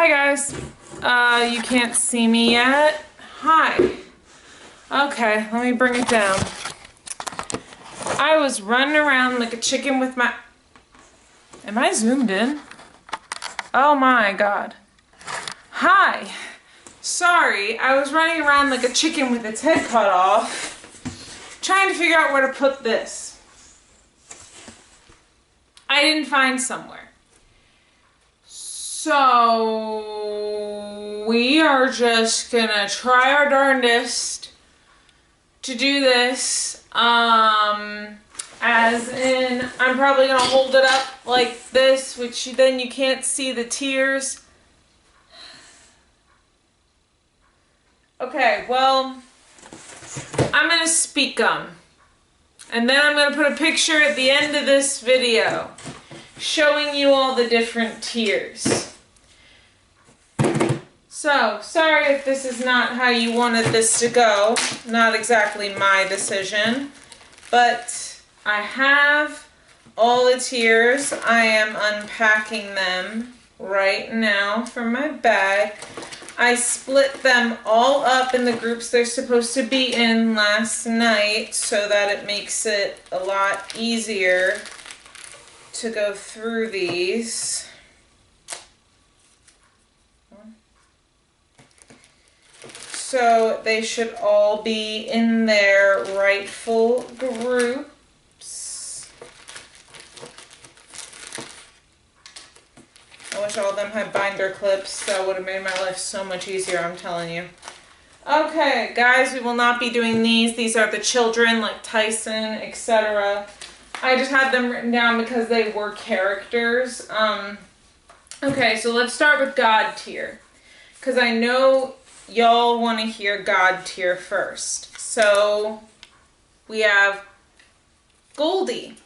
Hi guys. You can't see me yet. Hi. Okay, let me bring it down. I was running around like a chicken with my... Am I zoomed in? Oh my god. Hi. Sorry, I was running around like a chicken with its head cut off, trying to figure out where to put this. I didn't find somewhere. So we are just gonna try our darndest to do this. As in, I'm probably gonna hold it up like this, which then you can't see the tears. Okay, well, I'm gonna speak 'em. And then I'm gonna put a picture at the end of this video showing you all the different tiers. So, sorry if this is not how you wanted this to go. Not exactly my decision. But I have all the tiers. I am unpacking them right now from my bag. I split them all up in the groups they're supposed to be in last night so that it makes it a lot easier to go through these. So they should all be in their rightful groups. I wish all of them had binder clips. That would have made my life so much easier, I'm telling you. Okay, guys, we will not be doing these. These are the children, like Tyson, etc. I just had them written down because they were characters. Okay, so let's start with God tier, because I know y'all want to hear God tier first. So we have Goldie.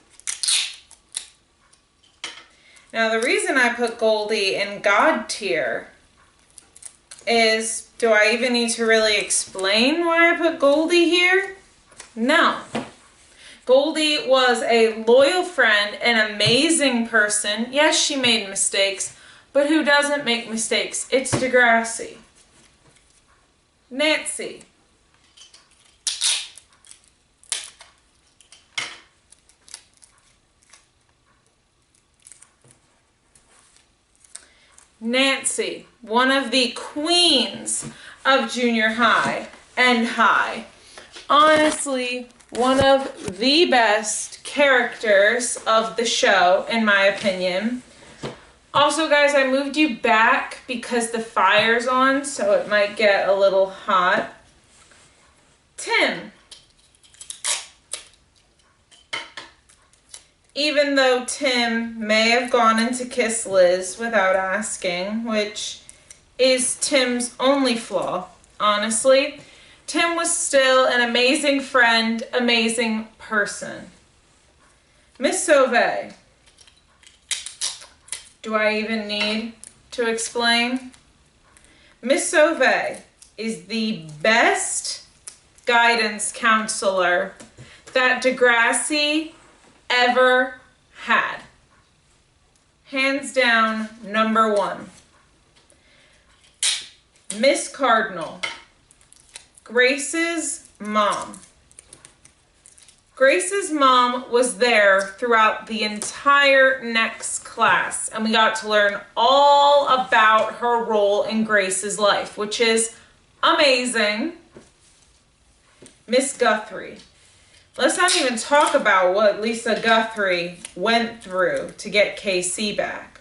Now the reason I put Goldie in God tier is, do I even need to really explain why I put Goldie here? No. Goldie was a loyal friend, an amazing person. Yes, she made mistakes, but who doesn't make mistakes? It's Degrassi. Nancy. Nancy, one of the queens of junior high and high. Honestly, one of the best characters of the show, in my opinion. Also, guys, I moved you back because the fire's on, so it might get a little hot. Tim. Even though Tim may have gone in to kiss Liz without asking, which is Tim's only flaw, honestly, Tim was still an amazing friend, amazing person. Miss Sauvé. Do I even need to explain? Miss Sauvé is the best guidance counselor that Degrassi ever had. Hands down, number one. Miss Cardinal, Grace's mom. Grace's mom was there throughout the entire next class, and we got to learn all about her role in Grace's life, which is amazing. Miss Guthrie. Let's not even talk about what Lisa Guthrie went through to get KC back.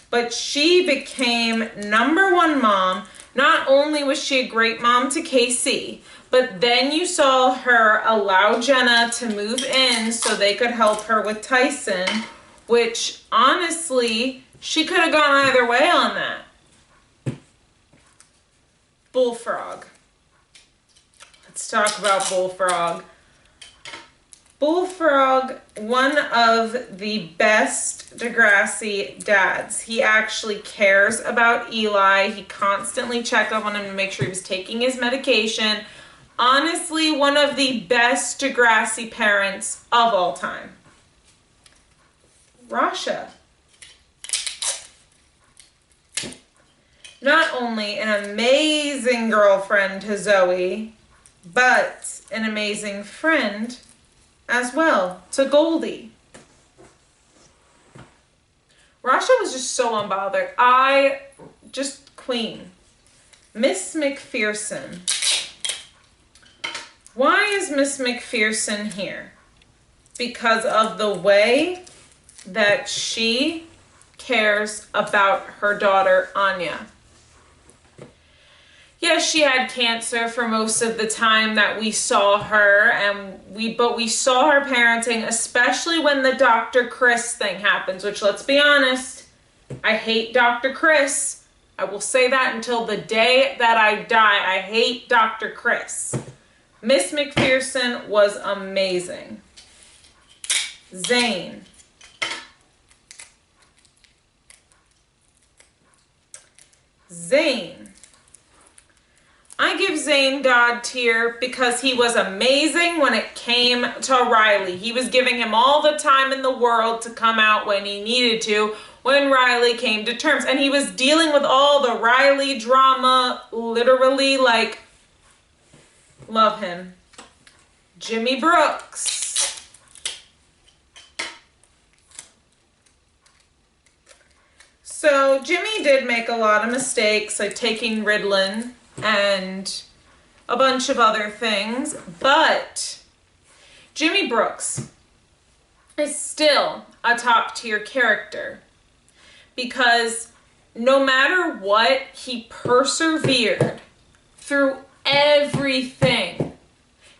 But she became number one mom. Not only was she a great mom to KC, but then you saw her allow Jenna to move in so they could help her with Tyson, which honestly, she could have gone either way on that. Bullfrog. Let's talk about Bullfrog. Bullfrog, one of the best Degrassi dads. He actually cares about Eli. He constantly checked up on him to make sure he was taking his medication. Honestly, one of the best Degrassi parents of all time. Rasha. not only an amazing girlfriend to Zoe, but an amazing friend as well to Goldie. Rasha was just so unbothered. Just queen. Miss McPherson. Why is Miss McPherson here? Because of the way that she cares about her daughter, Anya. Yes, she had cancer for most of the time that we saw her, but we saw her parenting, especially when the Dr. Chris thing happens, which, let's be honest, I hate Dr. Chris. I will say that until the day that I die. I hate Dr. Chris. Miss McPherson was amazing. Zane. Zane. I give Zane God tier because he was amazing when it came to Riley. He was giving him all the time in the world to come out when he needed to, when Riley came to terms. And he was dealing with all the Riley drama, literally, like, love him. Jimmy Brooks. So Jimmy did make a lot of mistakes, like taking Ritalin and a bunch of other things, but Jimmy Brooks is still a top tier character because no matter what, he persevered through everything.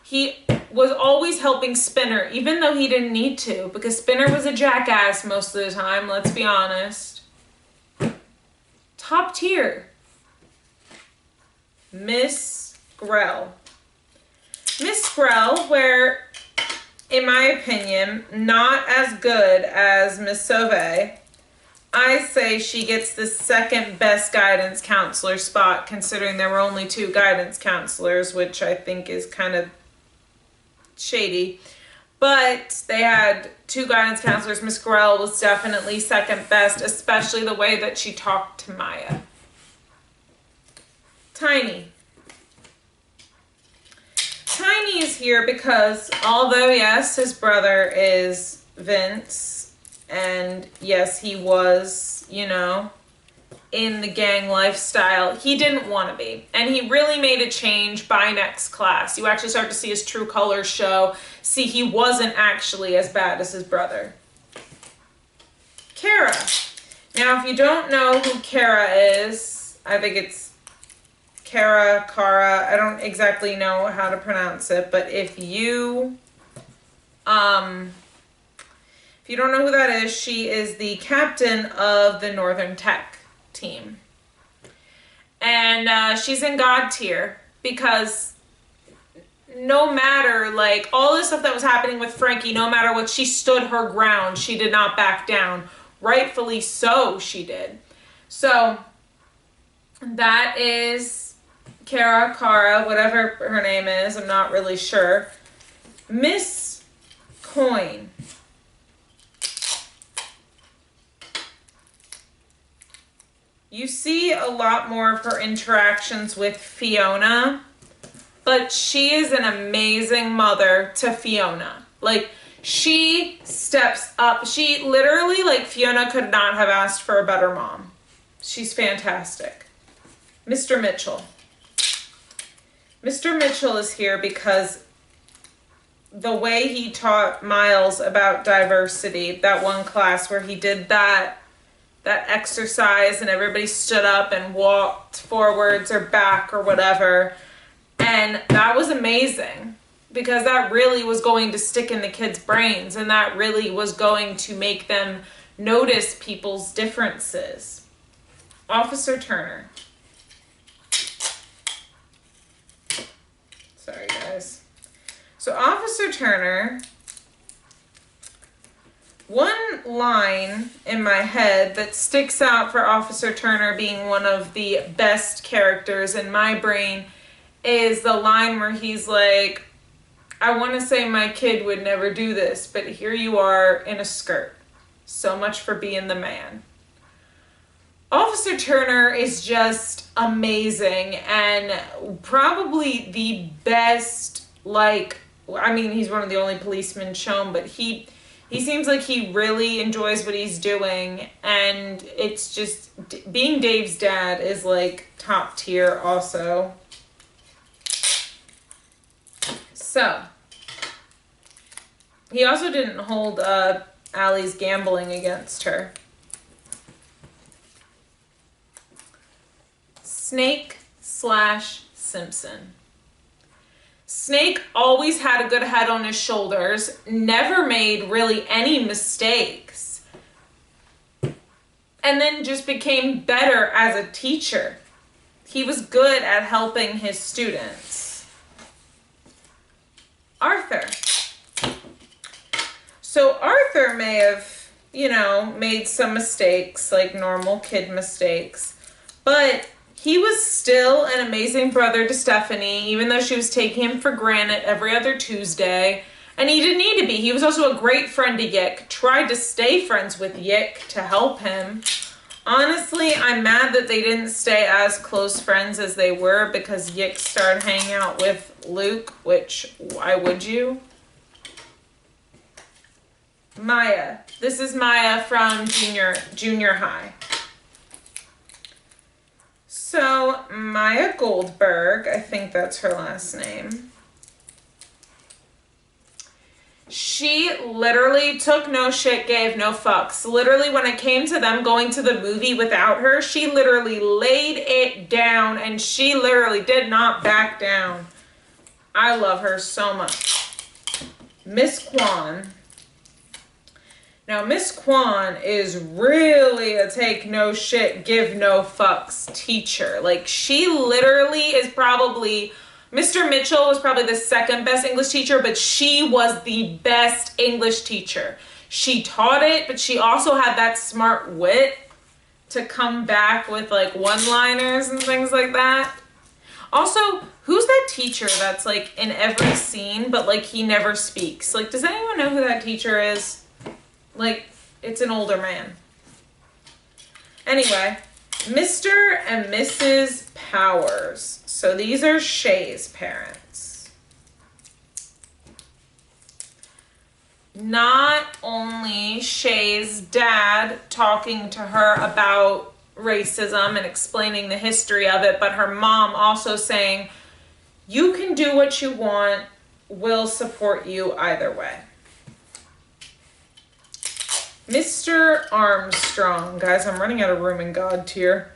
He was always helping Spinner, even though he didn't need to, because Spinner was a jackass most of the time, let's be honest. Top tier. Miss Grell. Miss Grell, where, in my opinion, not as good as Miss Sauvé. I say she gets the second best guidance counselor spot, considering there were only 2 guidance counselors, which I think is kind of shady. But they had 2 guidance counselors. Miss Grell was definitely second best, especially the way that she talked to Maya. Tiny. Tiny is here because although, yes, his brother is Vince, and yes, he was, you know, in the gang lifestyle, he didn't want to be. And he really made a change by next class. You actually start to see his true colors show. See, he wasn't actually as bad as his brother. Kara. Now, if you don't know who Kara is, I think it's Kara, I don't exactly know how to pronounce it, but if you don't know who that is, she is the captain of the Northern Tech team. And she's in God tier because no matter, like, all this stuff that was happening with Frankie, no matter what, she stood her ground. She did not back down. Rightfully so, she did. So that is Kara, whatever her name is, I'm not really sure. Miss Coin. You see a lot more of her interactions with Fiona, but she is an amazing mother to Fiona. Like, she steps up. She literally, like, Fiona could not have asked for a better mom. She's fantastic. Mr. Mitchell. Mr. Mitchell is here because the way he taught Miles about diversity, that one class where he did that exercise and everybody stood up and walked forwards or back or whatever, and that was amazing because that really was going to stick in the kids' brains, and that really was going to make them notice people's differences. Officer Turner. Sorry, guys. So Officer Turner, one line in my head that sticks out for Officer Turner being one of the best characters in my brain is the line where he's like, I want to say my kid would never do this, but here you are in a skirt. So much for being the man. Officer Turner is just amazing and probably the best, like, I mean, he's one of the only policemen shown, but he seems like he really enjoys what he's doing, and it's just, being Dave's dad is like top tier also. So, he also didn't hold Allie's gambling against her. Snake / Simpson. Snake always had a good head on his shoulders, never made really any mistakes, and then just became better as a teacher. He was good at helping his students. Arthur. So Arthur may have, you know, made some mistakes, like normal kid mistakes, but he was still an amazing brother to Stephanie, even though she was taking him for granted every other Tuesday. And he didn't need to be. He was also a great friend to Yick. Tried to stay friends with Yick to help him. Honestly, I'm mad that they didn't stay as close friends as they were because Yick started hanging out with Luke, which, why would you? Maya. This is Maya from junior high. So, Maya Goldberg, I think that's her last name. She literally took no shit, gave no fucks. Literally, when it came to them going to the movie without her, she literally laid it down, and she literally did not back down. I love her so much. Miss Kwan. Now, Miss Kwan is really a take no shit, give no fucks teacher. Like, she literally is probably, Mr. Mitchell was probably the second best English teacher, but she was the best English teacher. She taught it, but she also had that smart wit to come back with, like, one-liners and things like that. Also, who's that teacher that's, like, in every scene, but, like, he never speaks? Like, does anyone know who that teacher is? Like, it's an older man. Anyway, Mr. and Mrs. Powers. So these are Shay's parents. Not only Shay's dad talking to her about racism and explaining the history of it, but her mom also saying, you can do what you want, we'll support you either way. Mr. Armstrong. Guys, I'm running out of room in God tier.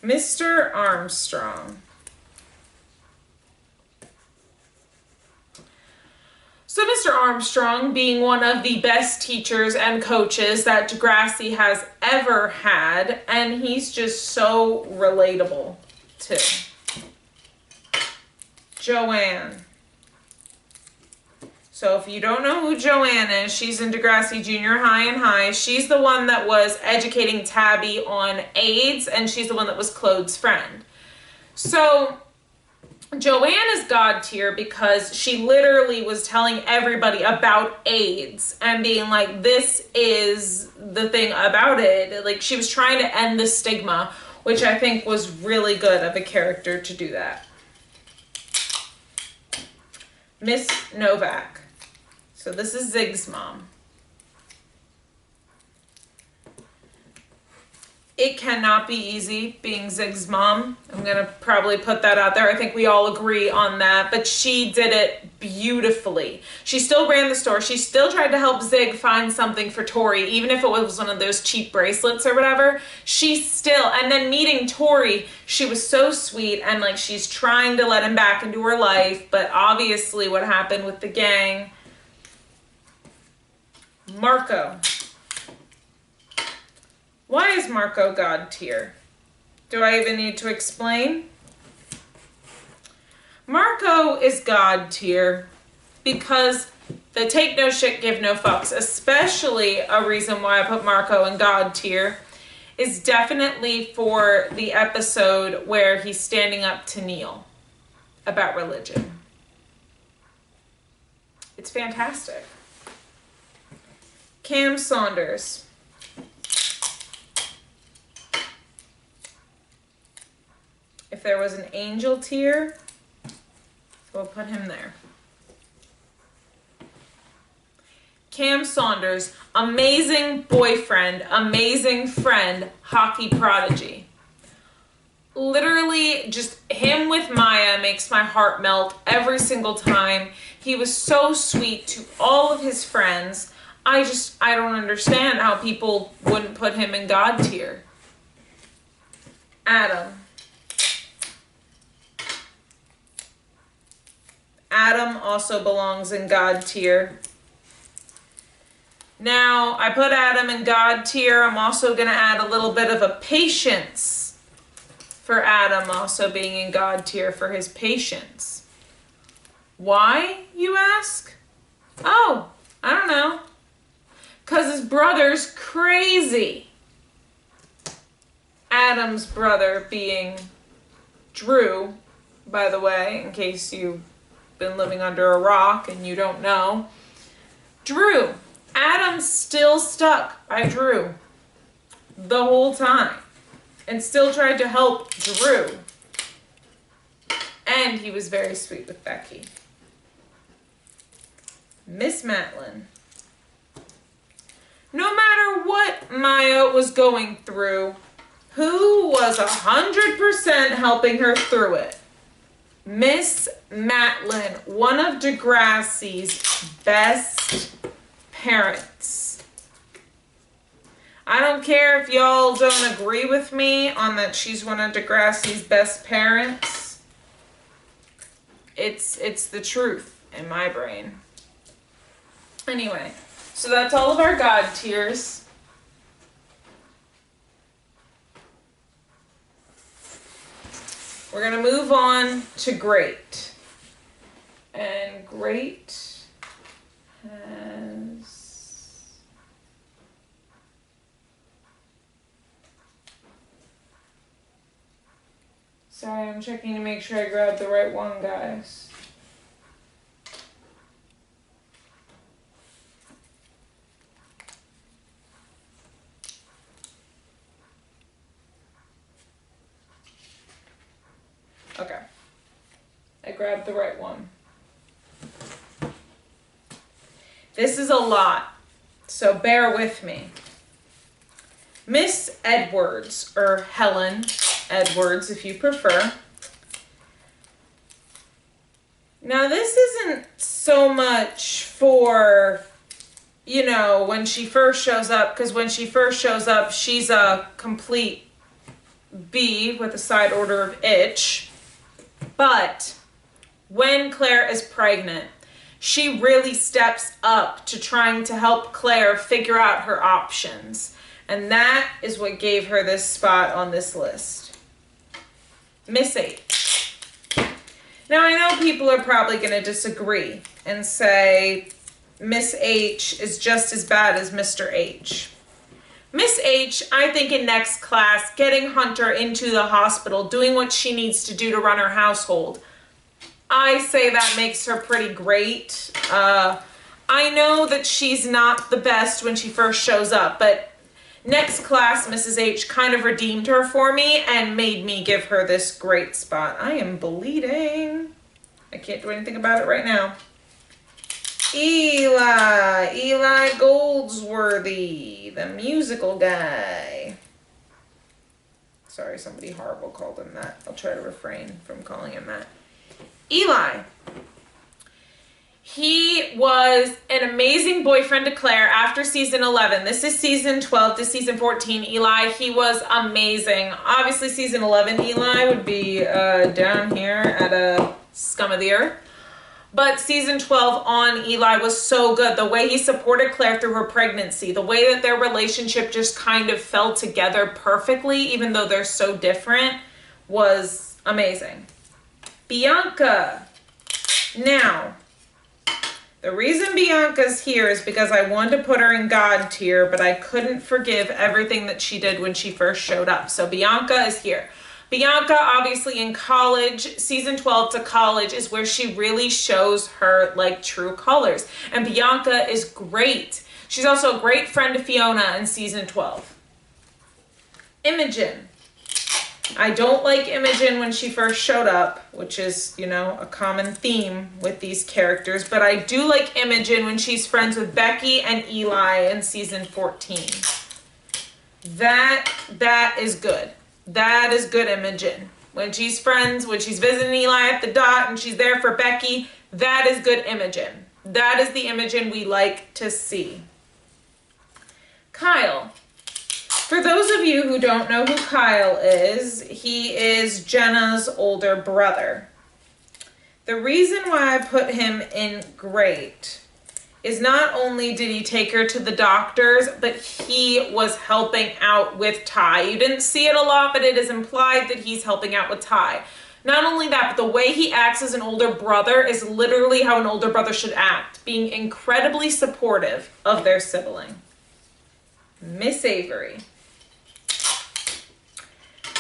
Mr. Armstrong. So Mr. Armstrong, being one of the best teachers and coaches that Degrassi has ever had, and he's just so relatable too. Joanne. So if you don't know who Joanne is, she's in Degrassi Junior High and High. She's the one that was educating Tabby on AIDS, and she's the one that was Claude's friend. So Joanne is God tier because she literally was telling everybody about AIDS and being like, this is the thing about it. Like, she was trying to end the stigma, which I think was really good of a character to do that. Miss Novak. So this is Zig's mom. It cannot be easy being Zig's mom. I'm going to probably put that out there. I think we all agree on that. But she did it beautifully. She still ran the store. She still tried to help Zig find something for Tori, even if it was one of those cheap bracelets or whatever. She still, and then meeting Tori, she was so sweet. And like, she's trying to let him back into her life. But obviously what happened with the gang. Marco. Why is Marco God tier? Do I even need to explain? Marco is God tier because the take no shit, give no fucks, especially a reason why I put Marco in God tier, is definitely for the episode where he's standing up to Neil about religion. It's fantastic. Cam Saunders. If there was an angel tier, we'll put him there. Cam Saunders, amazing boyfriend, amazing friend, hockey prodigy. Literally, just him with Maya makes my heart melt every single time. He was so sweet to all of his friends. I don't understand how people wouldn't put him in God tier. Adam. Adam also belongs in God tier. Now, I put Adam in God tier. I'm also going to add a little bit of a patience for Adam also being in God tier for his patience. Why, you ask? Oh, I don't know. Because his brother's crazy. Adam's brother being Drew, by the way, in case you've been living under a rock and you don't know. Drew. Adam's still stuck by Drew the whole time and still tried to help Drew. And he was very sweet with Becky. Miss Matlin. No matter what Maya was going through, who was 100% helping her through it? Miss Matlin, one of Degrassi's best parents. I don't care if y'all don't agree with me on that she's one of Degrassi's best parents. It's the truth in my brain. Anyway, so that's all of our God tiers. We're going to move on to great. And great has... Sorry, I'm checking to make sure I grabbed the right one, guys. Okay. I grabbed the right one. This is a lot, so bear with me. Miss Edwards, or Helen Edwards if you prefer. Now this isn't so much for, you know, when she first shows up, because when she first shows up, she's a complete B with a side order of itch. But when Claire is pregnant, she really steps up to trying to help Claire figure out her options. And that is what gave her this spot on this list. Miss H. Now I know people are probably going to disagree and say Miss H is just as bad as Mr. H. Miss H, I think in next class, getting Hunter into the hospital, doing what she needs to do to run her household. I say that makes her pretty great. I know that she's not the best when she first shows up, but next class, Mrs. H kind of redeemed her for me and made me give her this great spot. I am bleeding. I can't do anything about it right now. Eli Goldsworthy, the musical guy. Sorry, somebody horrible called him that. I'll try to refrain from calling him that. Eli. He was an amazing boyfriend to Claire after season 11. This is season 12 to season 14. Eli, he was amazing. Obviously, season 11 Eli would be down here at a scum of the earth. But season 12 on Eli was so good. The way he supported Claire through her pregnancy, the way that their relationship just kind of fell together perfectly, even though they're so different, was amazing. Bianca. Now, the reason Bianca's here is because I wanted to put her in God tier, but I couldn't forgive everything that she did when she first showed up. So Bianca is here. Bianca, obviously in college, season 12 to college is where she really shows her like true colors. And Bianca is great. She's also a great friend to Fiona in season 12. Imogen. I don't like Imogen when she first showed up, which is, you know, a common theme with these characters, but I do like Imogen when she's friends with Becky and Eli in season 14. That is good. That is good Imogen. When she's friends, when she's visiting Eli at the dot and she's there for Becky, that is good Imogen. That is the Imogen we like to see. Kyle. For those of you who don't know who Kyle is, he is Jenna's older brother. The reason why I put him in great is not only did he take her to the doctors, but he was helping out with Ty. You didn't see it a lot, but it is implied that he's helping out with Ty. Not only that, but the way he acts as an older brother is literally how an older brother should act, being incredibly supportive of their sibling. Miss Avery.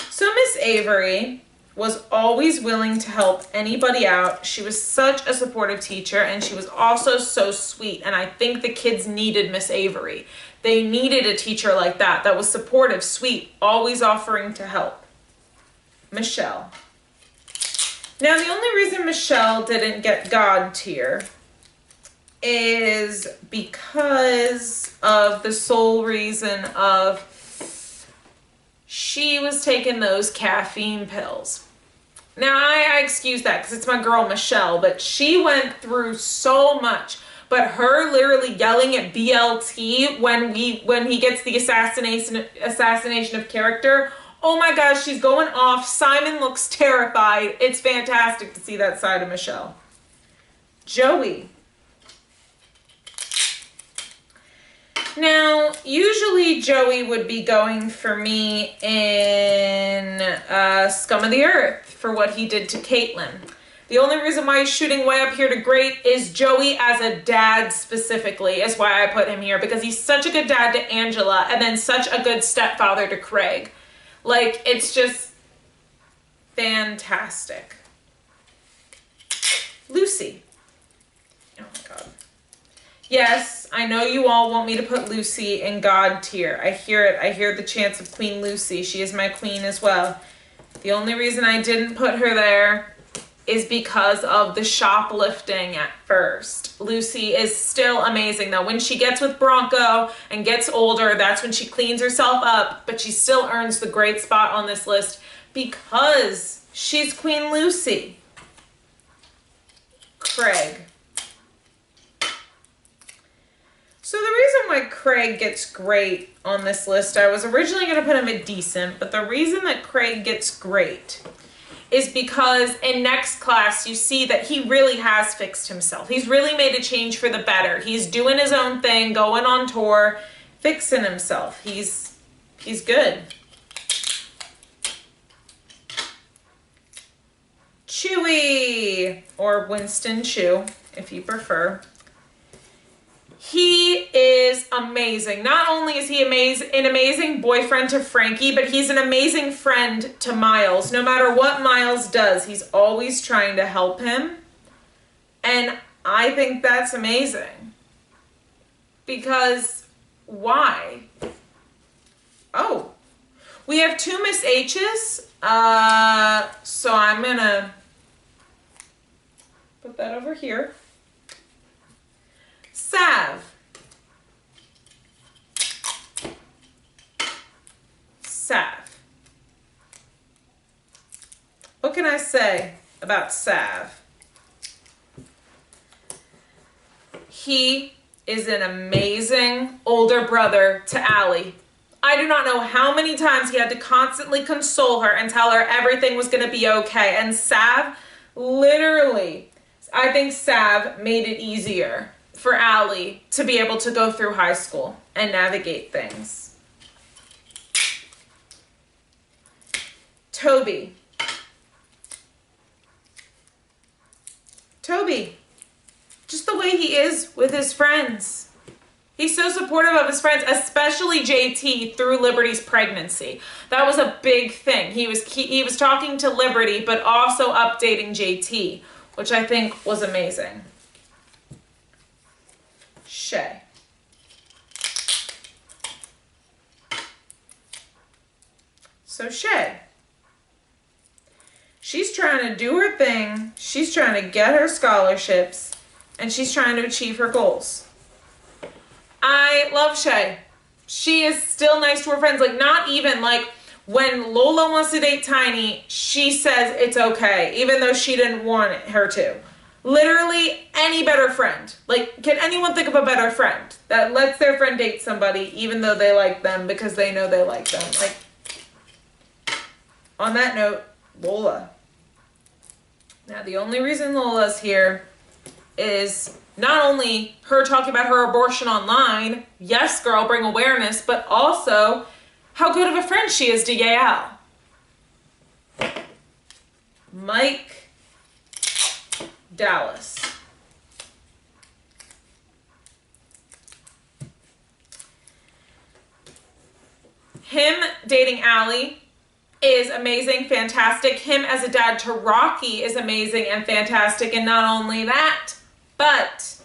So Miss Avery was always willing to help anybody out. She was such a supportive teacher, and she was also so sweet. And I think the kids needed Miss Avery. They needed a teacher like that was supportive, sweet, always offering to help. Michelle. Now, the only reason Michelle didn't get God tier is because of the sole reason of she was taking those caffeine pills. Now, I excuse that because it's my girl Michelle, but she went through so much. But her literally yelling at BLT when he gets the assassination of character, oh my gosh, she's going off. Simon looks terrified. It's fantastic to see that side of Michelle. Joey. Now, usually Joey would be going for me in Scum of the Earth for what he did to Caitlin. The only reason why he's shooting way up here to great is Joey as a dad specifically is why I put him here, because he's such a good dad to Angela and then such a good stepfather to Craig. Like, it's just fantastic. Lucy. Oh my God. Yes, I know you all want me to put Lucy in God tier. I hear it. I hear the chants of Queen Lucy. She is my queen as well. The only reason I didn't put her there is because of the shoplifting at first. Lucy is still amazing though. When she gets with Bronco and gets older, that's when she cleans herself up, but she still earns the great spot on this list because she's Queen Lucy. Craig. So the reason why Craig gets great on this list, I was originally going to put him at decent, but the reason that Craig gets great is because in Next Class, you see that he really has fixed himself. He's really made a change for the better. He's doing his own thing, going on tour, fixing himself. He's good. Chewy, or Winston Chew, if you prefer. He is amazing. Not only is he an amazing boyfriend to Frankie, but he's an amazing friend to Miles. No matter what Miles does, he's always trying to help him. And I think that's amazing. Because why? Oh, we have 2 Miss H's. So I'm gonna put that over here. Sav. What can I say about Sav? He is an amazing older brother to Allie. I do not know how many times he had to constantly console her and tell her everything was going to be okay. And Sav, literally, I think Sav made it easier for Allie to be able to go through high school and navigate things. Toby. Just the way he is with his friends. He's so supportive of his friends, especially JT through Liberty's pregnancy. That was a big thing. He was talking to Liberty, but also updating JT, which I think was amazing. Shay. So Shay. She's trying to do her thing. She's trying to get her scholarships. And she's trying to achieve her goals. I love Shay. She is still nice to her friends. Like, not even like when Lola wants to date Tiny, she says it's okay, even though she didn't want her to. Literally any better friend. Like, can anyone think of a better friend that lets their friend date somebody even though they like them because they know they like them? Like, on that note, Lola. Now, the only reason Lola's here is not only her talking about her abortion online, yes, girl, bring awareness, but also how good of a friend she is to Yael. Mike Dallas. Him dating Allie is amazing, fantastic. Him as a dad to Rocky is amazing and fantastic. And not only that, but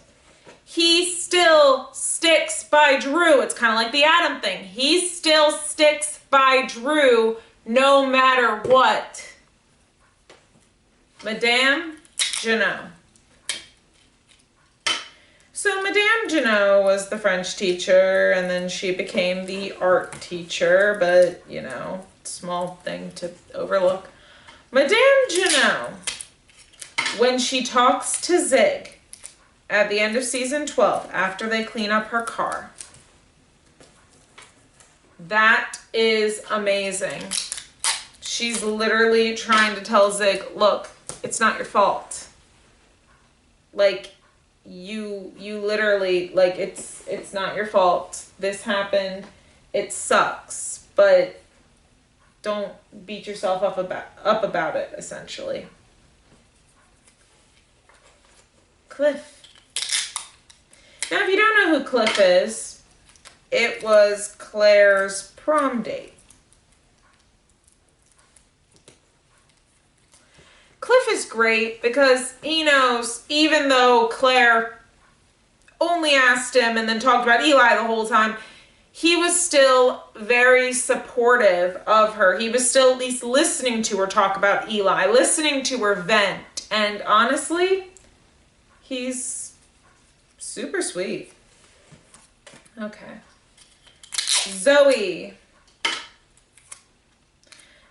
he still sticks by Drew. It's kind of like the Adam thing. He still sticks by Drew no matter what. Madame Jeannot. So Madame Jeannot was the French teacher, and then she became the art teacher, but, you know, small thing to overlook. Madame Jeannot, when she talks to Zig at the end of season 12, after they clean up her car, that is amazing. She's literally trying to tell Zig, look, it's not your fault. Like, you literally, like, it's not your fault. This happened. It sucks, but don't beat yourself up about it, essentially. Cliff. Now, if you don't know who Cliff is, it was Claire's prom date. Cliff is great because he knows, even though Claire only asked him and then talked about Eli the whole time, he was still very supportive of her. He was still at least listening to her talk about Eli, listening to her vent. And honestly, he's super sweet. Okay. Zoe.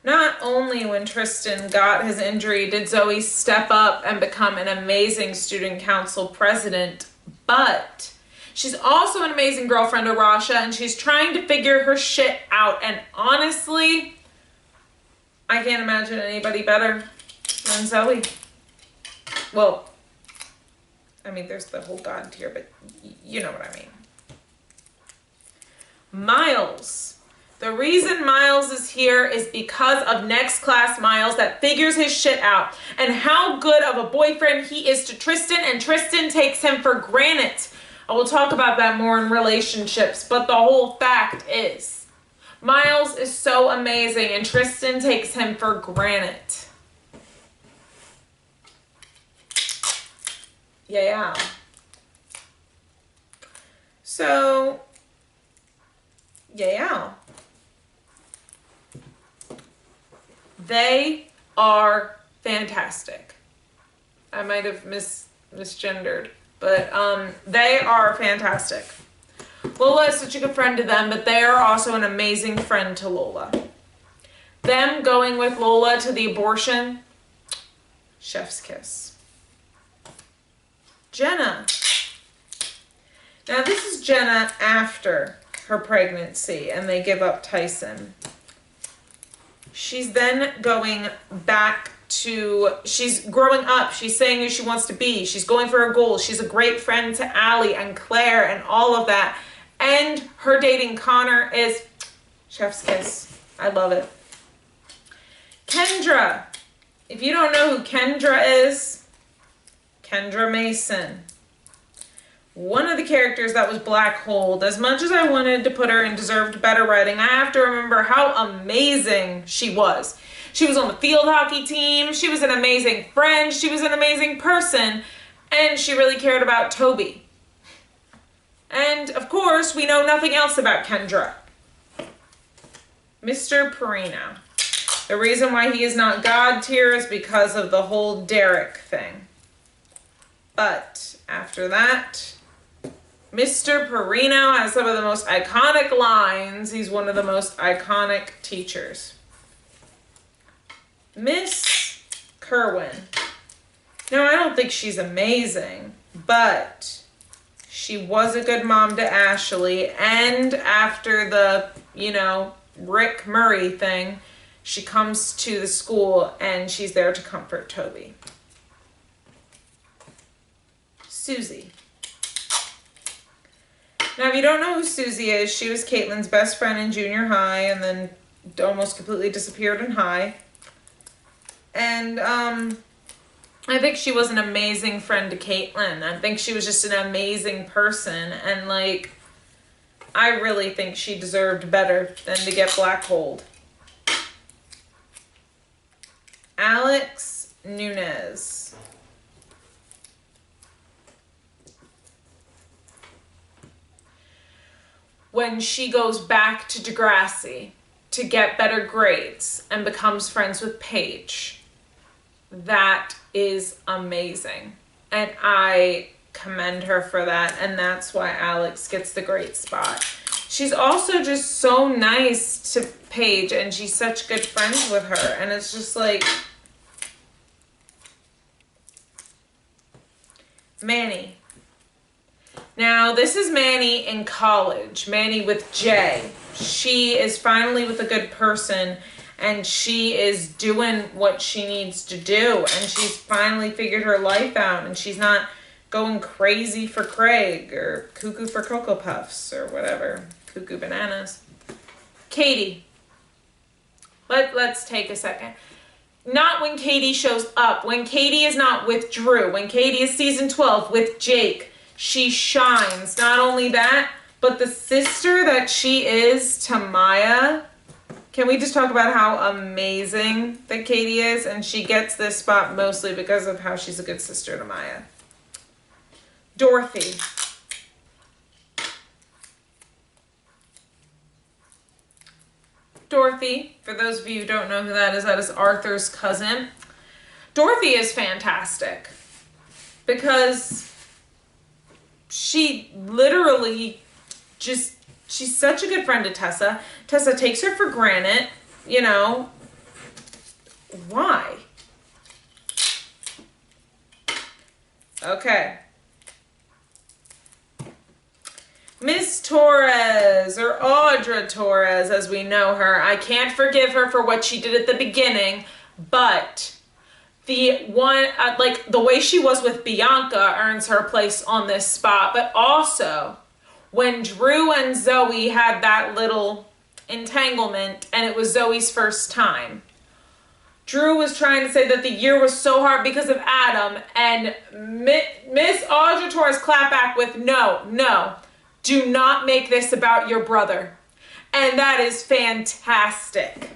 Not only when Tristan got his injury did Zoe step up and become an amazing student council president, but she's also an amazing girlfriend to Rasha, and she's trying to figure her shit out. And honestly, I can't imagine anybody better than Zoe. Well, I mean, there's the whole God tier, but you know what I mean. Miles. The reason Miles is here is because of Next Class Miles that figures his shit out and how good of a boyfriend he is to Tristan, and Tristan takes him for granted. I will talk about that more in relationships, but the whole fact is Miles is so amazing and Tristan takes him for granted. Yeah. So, yeah. They are fantastic. I might have misgendered, but they are fantastic. Lola is such a good friend to them, but they are also an amazing friend to Lola. Them going with Lola to the abortion, chef's kiss. Jenna. Now this is Jenna after her pregnancy and they give up Tyson. She's then going back to, she's growing up. She's saying who she wants to be. She's going for her goals. She's a great friend to Allie and Claire and all of that. And her dating Connor is chef's kiss. I love it. Kendra. If you don't know who Kendra is, Kendra Mason. One of the characters that was black holed. As much as I wanted to put her in deserved better writing, I have to remember how amazing she was. She was on the field hockey team. She was an amazing friend. She was an amazing person. And she really cared about Toby. And of course, we know nothing else about Kendra. Mr. Perino. The reason why he is not God tier is because of the whole Derek thing. But after that, Mr. Perino has some of the most iconic lines. He's one of the most iconic teachers. Miss Kerwin. Now, I don't think she's amazing, but she was a good mom to Ashley. And after the, Rick Murray thing, she comes to the school and she's there to comfort Toby. Susie. Now, if you don't know who Susie is, she was Caitlin's best friend in junior high and then almost completely disappeared in high. And I think she was an amazing friend to Caitlin. I think she was just an amazing person. And, I really think she deserved better than to get blackholed. Alex Nunez. When she goes back to Degrassi to get better grades and becomes friends with Paige, that is amazing. And I commend her for that, and that's why Alex gets the great spot. She's also just so nice to Paige, and she's such good friends with her, and it's just Manny. Now, this is Manny in college. Manny with Jay. She is finally with a good person, and she is doing what she needs to do, and she's finally figured her life out, and she's not going crazy for Craig or cuckoo for Cocoa Puffs or whatever. Cuckoo bananas. Katie. Let's take a second. Not when Katie shows up. When Katie is not with Drew. When Katie is season 12 with Jake. She shines. Not only that, but the sister that she is to Maya. Can we just talk about how amazing that Katie is? And she gets this spot mostly because of how she's a good sister to Maya. Dorothy. Dorothy, for those of you who don't know who that is Arthur's cousin. Dorothy is fantastic because she literally she's such a good friend to Tessa. Tessa takes her for granted, Why? Okay. Miss Torres, or Audra Torres, as we know her. I can't forgive her for what she did at the beginning, but the way she was with Bianca earns her place on this spot. But also, when Drew and Zoe had that little entanglement, and it was Zoe's first time, Drew was trying to say that the year was so hard because of Adam, and Miss Audra Torres clapped back with, no, do not make this about your brother. And that is fantastic.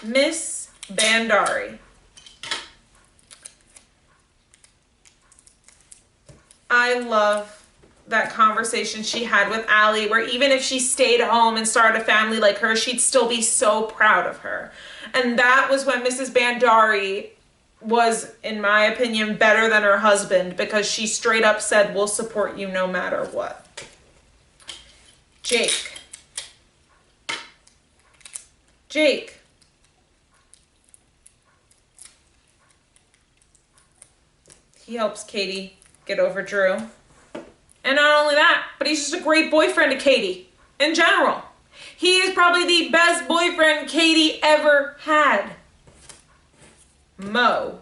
Miss Bandari. I love that conversation she had with Allie, where even if she stayed home and started a family like her, she'd still be so proud of her. And that was when Mrs. Bandari was, in my opinion, better than her husband, because she straight up said, we'll support you no matter what. Jake. He helps Katie get over Drew. And not only that, but he's just a great boyfriend to Katie in general. He is probably the best boyfriend Katie ever had. Mo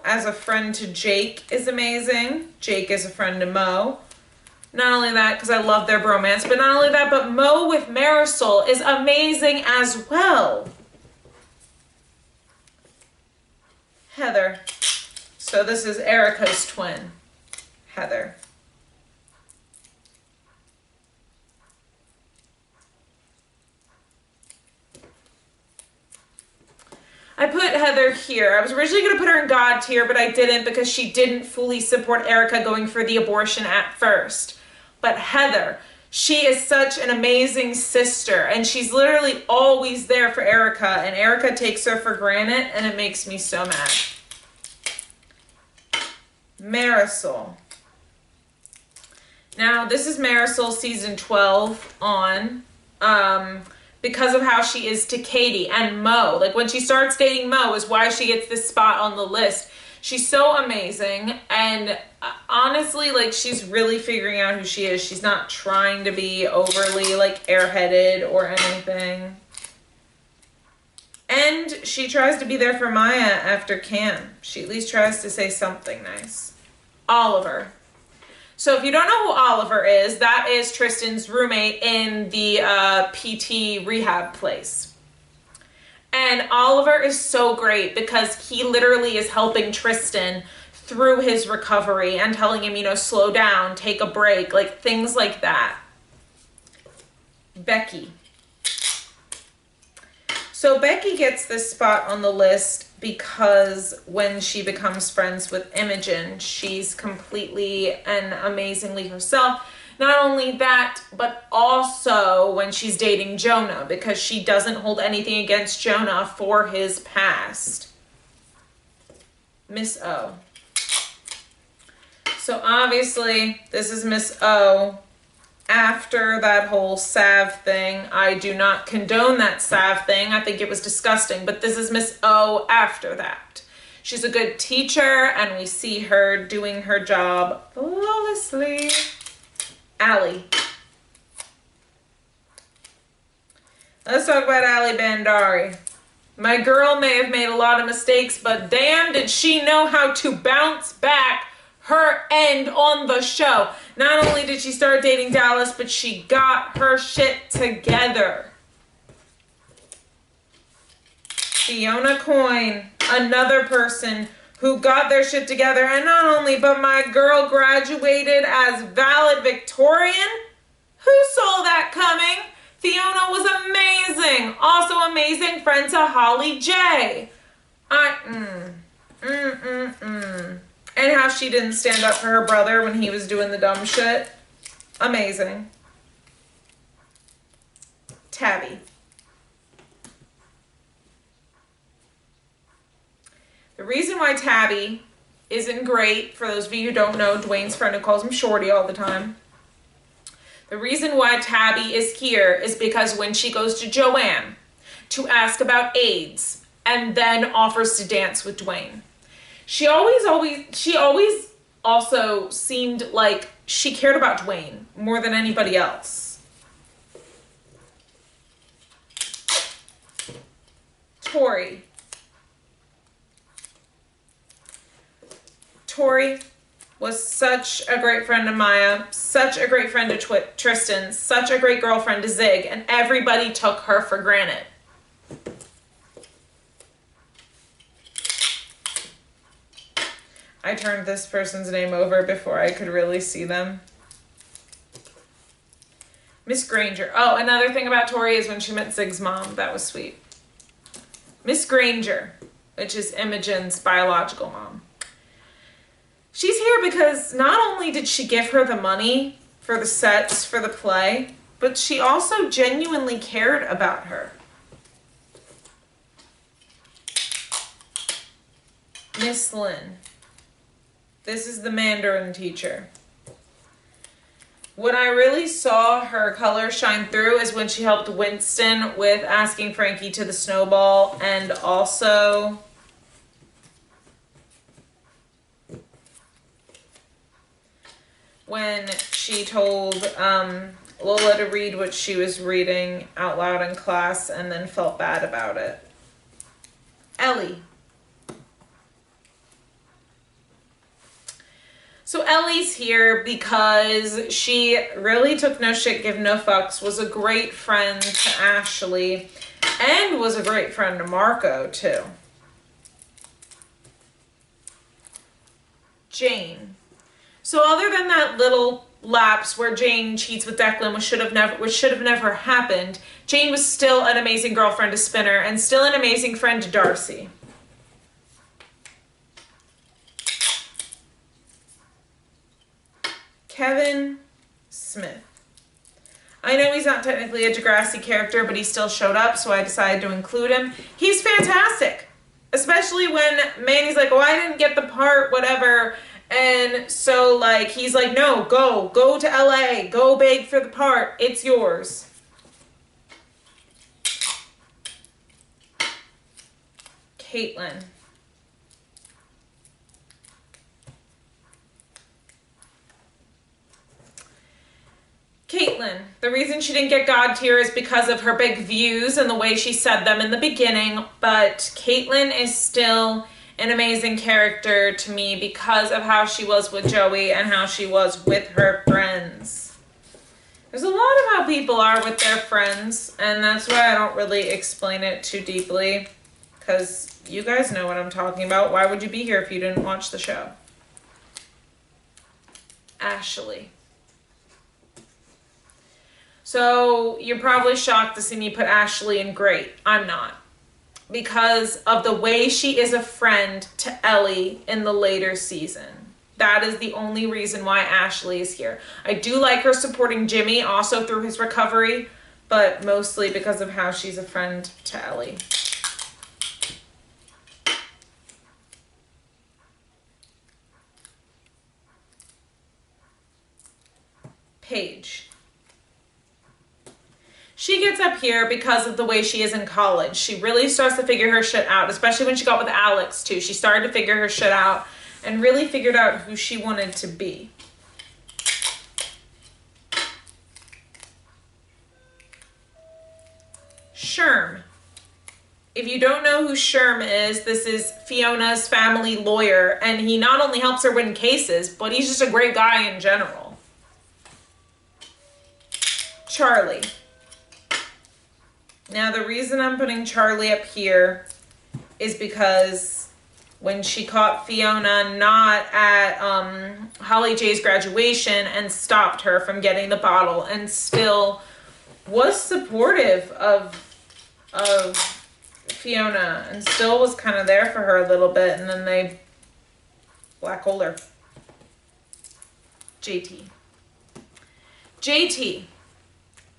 as a friend to Jake is amazing. Jake is a friend to Mo. Not only that, because I love their bromance, but not only that, but Mo with Marisol is amazing as well. Heather. So this is Erica's twin, Heather. I put Heather here. I was originally going to put her in God tier, but I didn't because she didn't fully support Erica going for the abortion at first. But Heather, She is such an amazing sister, and she's literally always there for Erica, and Erica takes her for granted, and it makes me so mad. Marisol. Now, this is Marisol season 12 on, because of how she is to Katie and Mo. Like, when she starts dating Mo is why she gets this spot on the list. She's so amazing, and honestly, like, she's really figuring out who she is. She's not trying to be overly, like, airheaded or anything. And she tries to be there for Maya after Cam. She at least tries to say something nice. Oliver. So if you don't know who Oliver is, that is Tristan's roommate in the PT rehab place. And Oliver is so great because he literally is helping Tristan through his recovery and telling him, you know, slow down, take a break, like things like that. Becky. So Becky gets this spot on the list because when she becomes friends with Imogen, she's completely and amazingly herself. Not only that, but also when she's dating Jonah, because she doesn't hold anything against Jonah for his past. Miss O. So obviously, this is Miss O. After that whole salve thing, I do not condone that salve thing. I think it was disgusting, but this is Miss O after that. She's a good teacher, and we see her doing her job flawlessly. Allie. Let's talk about Allie Bandari. My girl may have made a lot of mistakes, but damn did she know how to bounce back her end on the show. Not only did she start dating Dallas, but she got her shit together. Fiona Coyne, another person who got their shit together, and not only, but my girl graduated as valedictorian. Who saw that coming? Fiona was amazing. Also amazing friend to Holly J. And how she didn't stand up for her brother when he was doing the dumb shit. Amazing. Tabby. The reason why Tabby isn't great, for those of you who don't know, Dwayne's friend who calls him Shorty all the time. The reason why Tabby is here is because when she goes to Joanne to ask about AIDS and then offers to dance with Dwayne, she always also seemed like she cared about Dwayne more than anybody else. Tori. Tori was such a great friend to Maya, such a great friend to Tristan, such a great girlfriend to Zig, and everybody took her for granted. I turned this person's name over before I could really see them. Miss Granger. Oh, another thing about Tori is when she met Zig's mom. That was sweet. Miss Granger, which is Imogen's biological mom. She's here because not only did she give her the money for the sets for the play, but she also genuinely cared about her. Miss Lynn. This is the Mandarin teacher. When I really saw her color shine through is when she helped Winston with asking Frankie to the snowball, and also when she told Lola to read what she was reading out loud in class and then felt bad about it. Ellie. So Ellie's here because she really took no shit, give no fucks, was a great friend to Ashley, and was a great friend to Marco, too. Jane. So other than that little lapse where Jane cheats with Declan, which should have never happened, Jane was still an amazing girlfriend to Spinner and still an amazing friend to Darcy. Kevin Smith. I know he's not technically a Degrassi character, but he still showed up, so I decided to include him. He's fantastic, especially when Manny's like, oh, I didn't get the part, whatever. And so, like, he's like, no, go to LA, go beg for the part, it's yours. Caitlin. Caitlin, the reason she didn't get God tier is because of her big views and the way she said them in the beginning, but Caitlin is still an amazing character to me because of how she was with Joey and how she was with her friends. There's a lot of how people are with their friends, and that's why I don't really explain it too deeply, because you guys know what I'm talking about. Why would you be here if you didn't watch the show? Ashley. So you're probably shocked to see me put Ashley in great. I'm not. Because of the way she is a friend to Ellie in the later season. That is the only reason why Ashley is here. I do like her supporting Jimmy also through his recovery, but mostly because of how she's a friend to Ellie. Paige. She gets up here because of the way she is in college. She really starts to figure her shit out, especially when she got with Alex too. She started to figure her shit out and really figured out who she wanted to be. Sherm. If you don't know who Sherm is, this is Fiona's family lawyer, and he not only helps her win cases, but he's just a great guy in general. Charlie. Now, the reason I'm putting Charlie up here is because when she caught Fiona not at Holly J's graduation and stopped her from getting the bottle and still was supportive of Fiona and still was kind of there for her a little bit, and then they black hole her. JT. JT.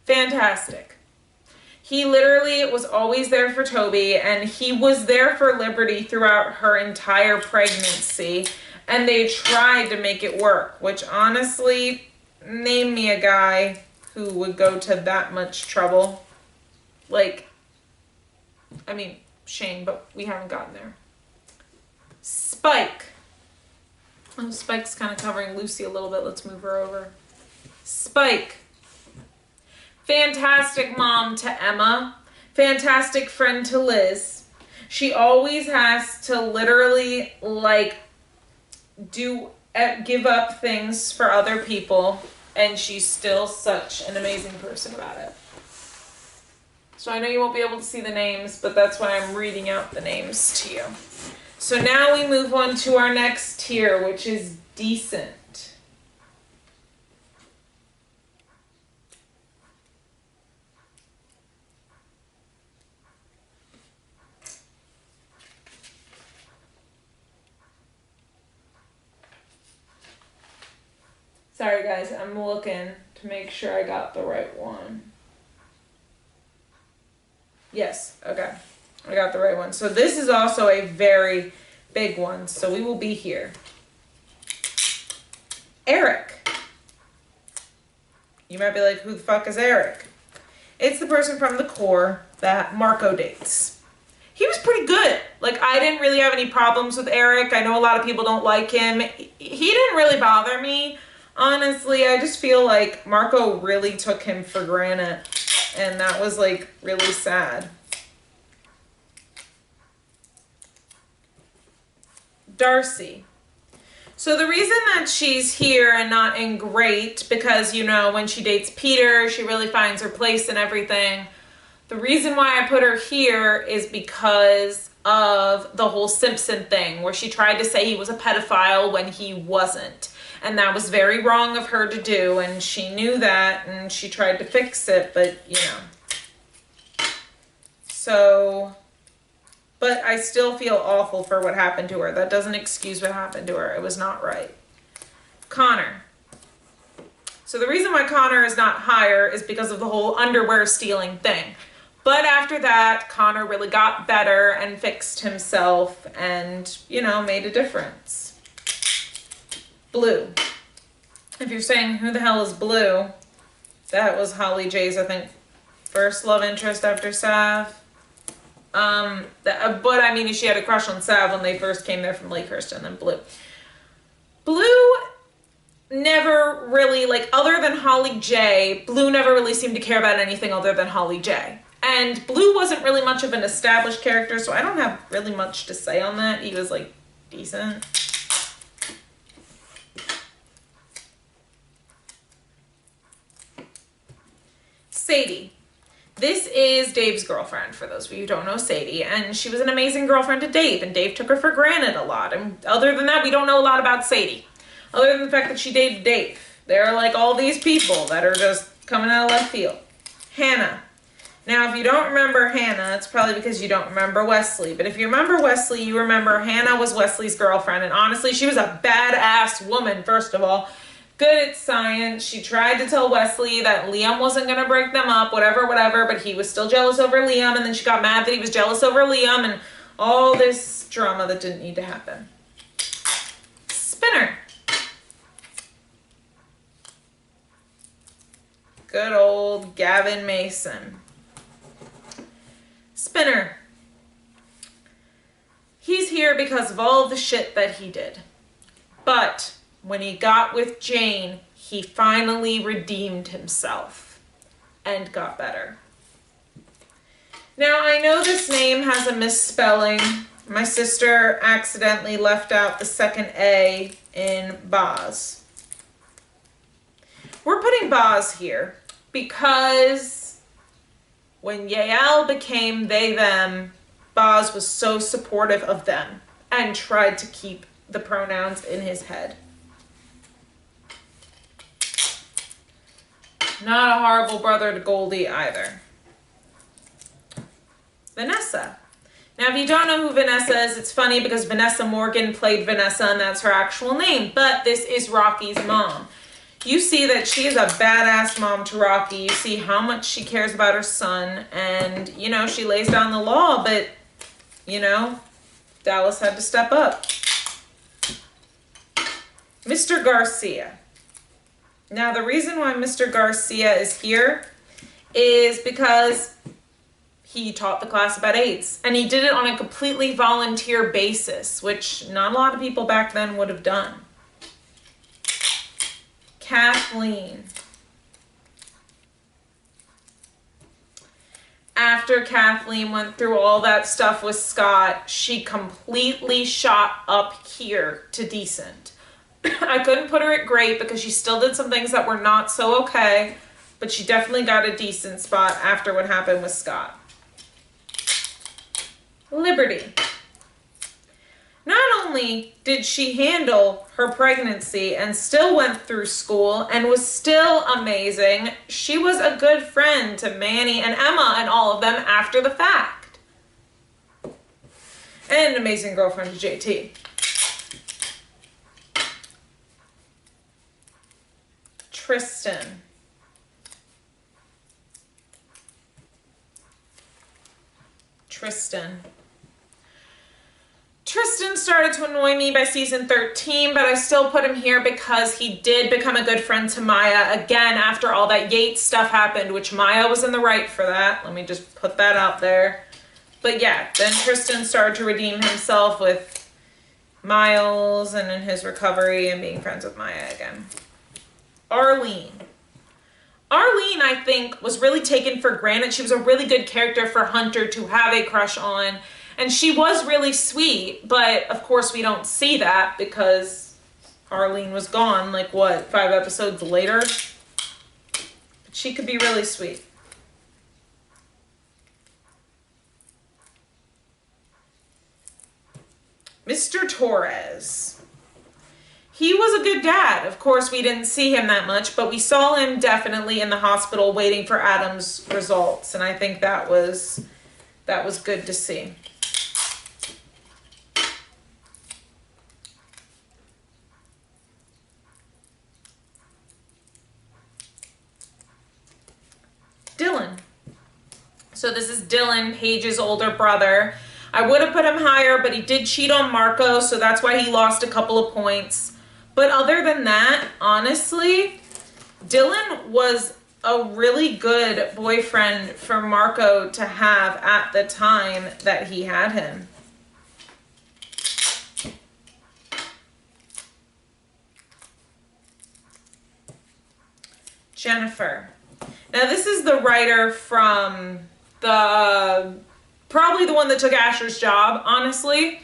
Fantastic. He literally was always there for Toby, and he was there for Liberty throughout her entire pregnancy, and they tried to make it work, which honestly, name me a guy who would go to that much trouble. Like, I mean, shame, but we haven't gotten there. Spike. Oh, Spike's kind of covering Lucy a little bit. Let's move her over. Spike. Fantastic mom to Emma. Fantastic friend to Liz. She always has to literally, like, give up things for other people, and she's still such an amazing person about it. So I know you won't be able to see the names, but that's why I'm reading out the names to you. So now we move on to our next tier, which is decent. Sorry guys, I'm looking to make sure I got the right one. Yes, okay. I got the right one. So this is also a very big one, so we will be here. Eric. You might be like, who the fuck is Eric? It's the person from the core that Marco dates. He was pretty good. Like, I didn't really have any problems with Eric. I know a lot of people don't like him. He didn't really bother me. Honestly, I just feel like Marco really took him for granted, and that was, like, really sad. Darcy. So the reason that she's here and not in great, because, you know, when she dates Peter, she really finds her place and everything. The reason why I put her here is because of the whole Simpson thing, where she tried to say he was a pedophile when he wasn't. And that was very wrong of her to do, and she knew that, and she tried to fix it, but, you know. So, but I still feel awful for what happened to her. That doesn't excuse what happened to her. It was not right. Connor. So the reason why Connor is not higher is because of the whole underwear stealing thing. But after that, Connor really got better and fixed himself and, you know, made a difference. Blue. If you're saying who the hell is Blue, that was Holly J's, I think, first love interest after Sav. But I mean, she had a crush on Sav when they first came there from Lakehurst, and then Blue. Blue never really, like, other than Holly J, Blue never really seemed to care about anything other than Holly J. And Blue wasn't really much of an established character, so I don't have really much to say on that. He was, like, decent. Sadie. This is Dave's girlfriend, for those of you who don't know Sadie, and she was an amazing girlfriend to Dave, and Dave took her for granted a lot. And other than that, we don't know a lot about Sadie, other than the fact that she dated Dave. There are like all these people that are just coming out of left field. Hannah. Now, if you don't remember Hannah, it's probably because you don't remember Wesley, but if you remember Wesley, you remember Hannah was Wesley's girlfriend, and honestly, she was a badass woman, first of all. Good at science. She tried to tell Wesley that Liam wasn't going to break them up, whatever, but he was still jealous over Liam, and then she got mad that he was jealous over Liam, and all this drama that didn't need to happen. Spinner. Good old Gavin Mason. Spinner. He's here because of all the shit that he did. But when he got with Jane, he finally redeemed himself and got better. Now, I know this name has a misspelling. My sister accidentally left out the second A in Boz. We're putting Boz here because when Yael became they, them, Boz was so supportive of them and tried to keep the pronouns in his head. Not a horrible brother to Goldie either. Vanessa. Now, if you don't know who Vanessa is, it's funny because Vanessa Morgan played Vanessa and that's her actual name, but this is Rocky's mom. You see that she is a badass mom to Rocky. You see how much she cares about her son and, you know, she lays down the law, but, you know, Dallas had to step up. Mr. Garcia. Now, the reason why Mr. Garcia is here is because he taught the class about AIDS, and he did it on a completely volunteer basis, which not a lot of people back then would have done. Kathleen. After Kathleen went through all that stuff with Scott, she completely shot up here to decent. I couldn't put her at great because she still did some things that were not so okay, but she definitely got a decent spot after what happened with Scott. Liberty. Not only did she handle her pregnancy and still went through school and was still amazing, she was a good friend to Manny and Emma and all of them after the fact. And an amazing girlfriend to JT. Tristan. Tristan started to annoy me by season 13, but I still put him here because he did become a good friend to Maya again after all that Yates stuff happened, which Maya was in the right for that. Let me just put that out there. But yeah, then Tristan started to redeem himself with Miles and in his recovery and being friends with Maya again. Arlene, I think, was really taken for granted. She was a really good character for Hunter to have a crush on. And she was really sweet, but of course we don't see that because Arlene was gone, like what, 5 episodes later? But she could be really sweet. Mr. Torres. He was a good dad. Of course, we didn't see him that much, but we saw him definitely in the hospital waiting for Adam's results, and I think that was good to see. So this is Dylan, Paige's older brother. I would have put him higher, but he did cheat on Marco, so that's why he lost a couple of points. But other than that, honestly, Dylan was a really good boyfriend for Marco to have at the time that he had him. Jennifer. Now this is the writer from probably the one that took Asher's job, honestly.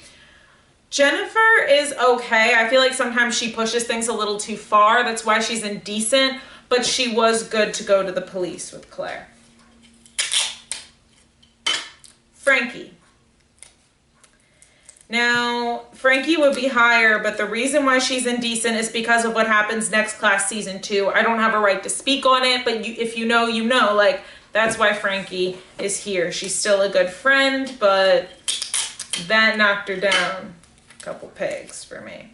Jennifer is okay. I feel like sometimes she pushes things a little too far. That's why she's indecent, but she was good to go to the police with Claire. Frankie. Now, Frankie would be higher, but the reason why she's indecent is because of what happens next class, season 2. I don't have a right to speak on it, but if you know, you know. Like, that's why Frankie is here. She's still a good friend, but that knocked her down a couple pegs for me.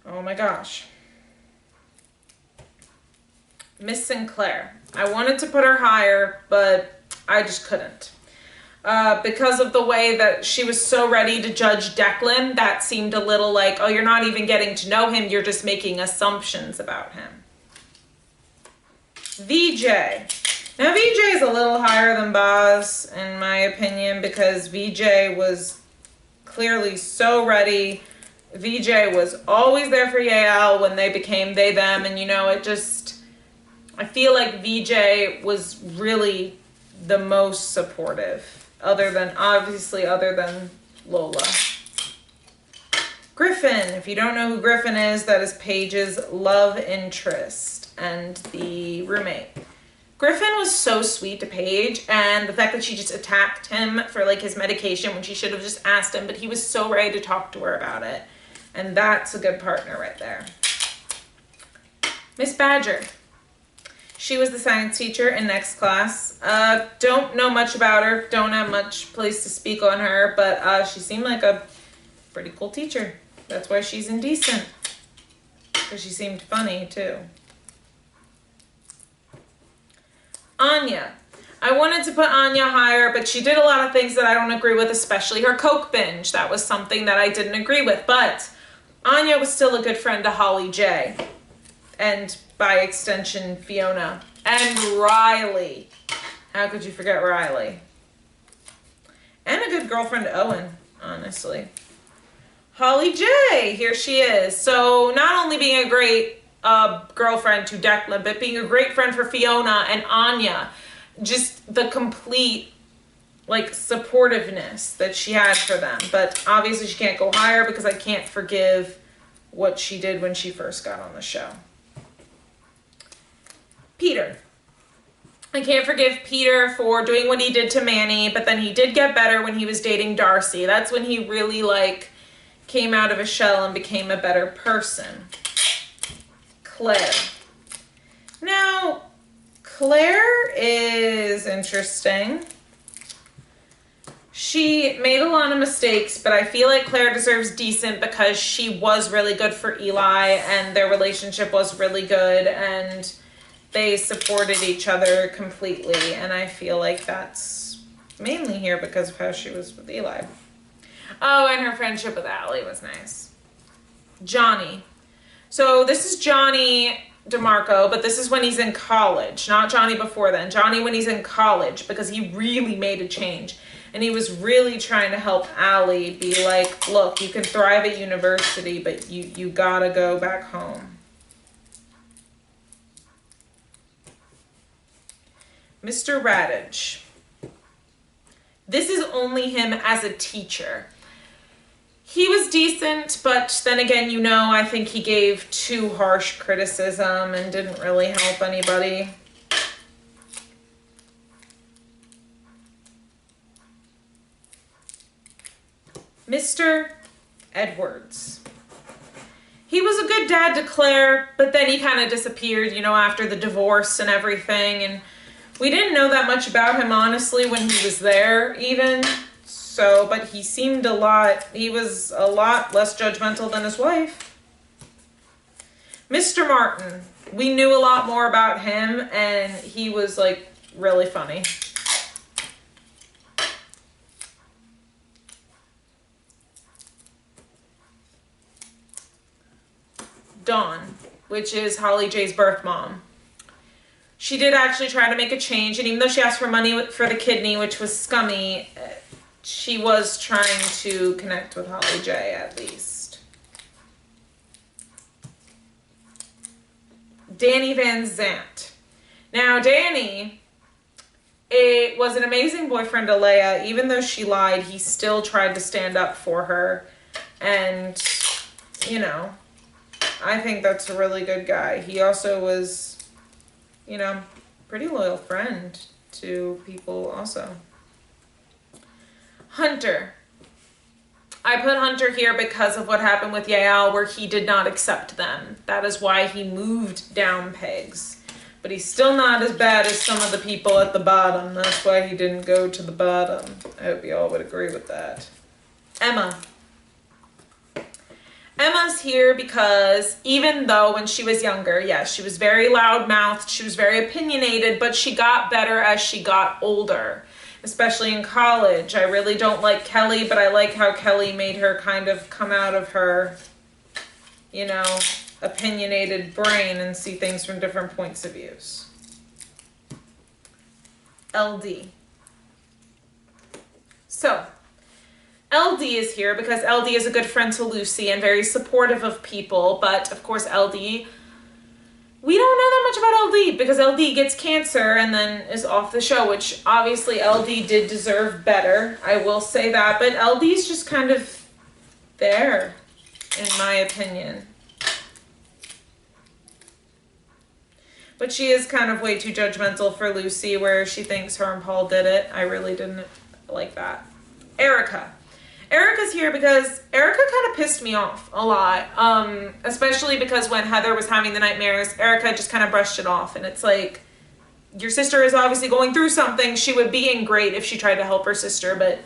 Oh my gosh. Miss Sinclair. I wanted to put her higher, but I just couldn't. Because of the way that she was so ready to judge Declan, that seemed a little like, oh, you're not even getting to know him, you're just making assumptions about him. VJ. Now VJ is a little higher than Boz, in my opinion, because VJ was clearly so ready. VJ was always there for Yael when they became they, them, and you know, it just... I feel like VJ was really the most supportive, other than Lola. Griffin, if you don't know who Griffin is, that is Paige's love interest and the roommate. Griffin was so sweet to Paige, and the fact that she just attacked him for like his medication when she should have just asked him, but he was so ready to talk to her about it. And that's a good partner right there. Miss Badger. She was the science teacher in next class. Don't know much about her. Don't have much place to speak on her, but she seemed like a pretty cool teacher. That's why she's indecent. Because she seemed funny, too. Anya. I wanted to put Anya higher, but she did a lot of things that I don't agree with, especially her Coke binge. That was something that I didn't agree with. But Anya was still a good friend to Holly J. And by extension, Fiona. And Riley. How could you forget Riley? And a good girlfriend to Owen, honestly. Holly J, here she is. So not only being a great girlfriend to Declan, but being a great friend for Fiona and Anya. Just the complete, like, supportiveness that she had for them. But obviously she can't go higher because I can't forgive what she did when she first got on the show. Peter. I can't forgive Peter for doing what he did to Manny, but then he did get better when he was dating Darcy. That's when he really, like, came out of his shell and became a better person. Claire. Now, Claire is interesting. She made a lot of mistakes, but I feel like Claire deserves decent because she was really good for Eli and their relationship was really good and they supported each other completely, and I feel like that's mainly here because of how she was with Eli. Oh, and her friendship with Allie was nice. Johnny. So this is Johnny DeMarco, but this is when he's in college, not Johnny before then. Johnny when he's in college, because he really made a change, and he was really trying to help Allie be like, look, you can thrive at university, but you gotta go back home. Mr. Radich. This is only him as a teacher. He was decent, but then again, you know, I think he gave too harsh criticism and didn't really help anybody. Mr. Edwards. He was a good dad to Claire, but then he kind of disappeared, you know, after the divorce and everything, and we didn't know that much about him, honestly, when he was there, even. So, but he was a lot less judgmental than his wife. Mr. Martin, we knew a lot more about him, and he was like really funny. Dawn, which is Holly J's birth mom. She did actually try to make a change, and even though she asked for money for the kidney, which was scummy, she was trying to connect with Holly J at least. Danny Van Zant. Now, Danny, it was an amazing boyfriend to Leia. Even though she lied, he still tried to stand up for her. And, you know, I think that's a really good guy. He also was, you know, pretty loyal friend to people also. Hunter. I put Hunter here because of what happened with Yael, where he did not accept them. That is why he moved down pegs. But he's still not as bad as some of the people at the bottom. That's why he didn't go to the bottom. I hope you all would agree with that. Emma. Emma's here because even though when she was younger, yes, she was very loud-mouthed, she was very opinionated, but she got better as she got older, especially in college. I really don't like Kelly, but I like how Kelly made her kind of come out of her, you know, opinionated brain and see things from different points of views. LD. So, LD is here because LD is a good friend to Lucy and very supportive of people, but of course LD, we don't know that much about LD because LD gets cancer and then is off the show, which obviously LD did deserve better, I will say that, but LD's just kind of there, in my opinion. But she is kind of way too judgmental for Lucy, where she thinks her and Paul did it. I really didn't like that. Erica. Erica's here because Erica kind of pissed me off a lot, especially because when Heather was having the nightmares, Erica just kind of brushed it off, and it's like, your sister is obviously going through something. She would be in great if she tried to help her sister, but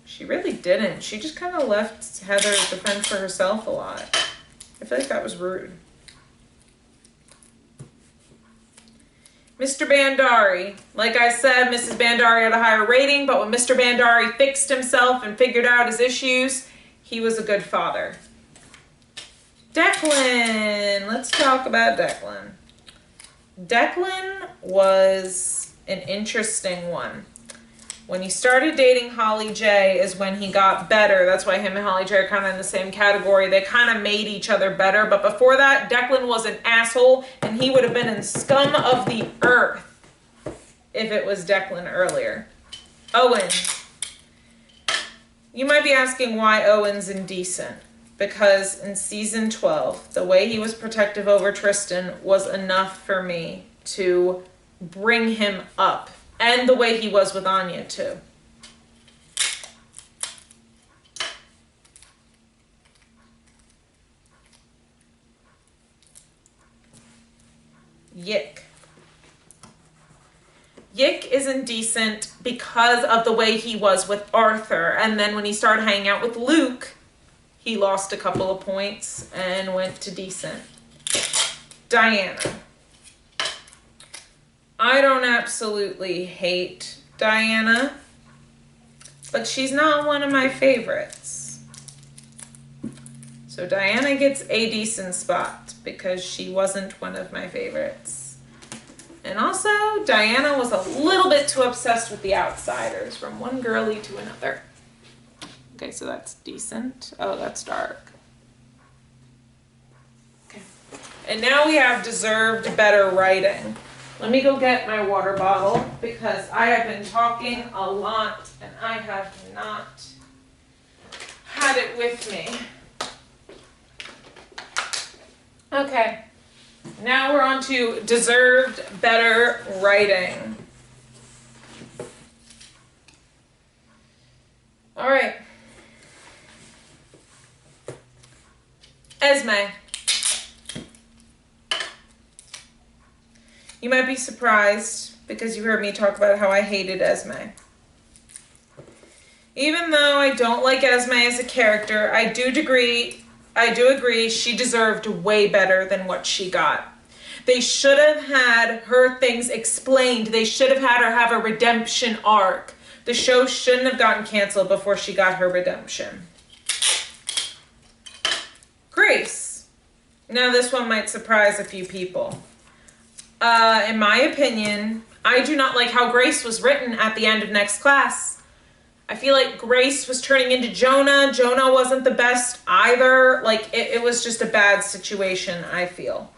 she really didn't. She just kind of left Heather to fend for herself a lot. I feel like that was rude. Mr. Bandari. Like I said, Mrs. Bandari had a higher rating, but when Mr. Bandari fixed himself and figured out his issues, he was a good father. Declan. Let's talk about Declan. Declan was an interesting one. When he started dating Holly J is when he got better. That's why him and Holly J are kind of in the same category. They kind of made each other better. But before that, Declan was an asshole, and he would have been in scum of the earth if it was Declan earlier. Owen. You might be asking why Owen's indecent. Because in season 12, the way he was protective over Tristan was enough for me to bring him up. And the way he was with Anya, too. Yick. Yick is indecent because of the way he was with Arthur. And then when he started hanging out with Luke, he lost a couple of points and went to decent. Diana. I don't absolutely hate Diana, but she's not one of my favorites. So Diana gets a decent spot because she wasn't one of my favorites. And also, Diana was a little bit too obsessed with the outsiders, from one girly to another. Okay, so that's decent. Oh, that's dark. Okay. And now we have deserved better writing. Let me go get my water bottle because I have been talking a lot and I have not had it with me. Okay, now we're on to deserved better writing. All right. Esme. You might be surprised because you heard me talk about how I hated Esme. Even though I don't like Esme as a character, I do agree she deserved way better than what she got. They should have had her things explained. They should have had her have a redemption arc. The show shouldn't have gotten canceled before she got her redemption. Grace. Now this one might surprise a few people. In my opinion, I do not like how Grace was written at the end of Next Class. I feel like Grace was turning into Jonah. Jonah wasn't the best either. Like, it was just a bad situation, I feel.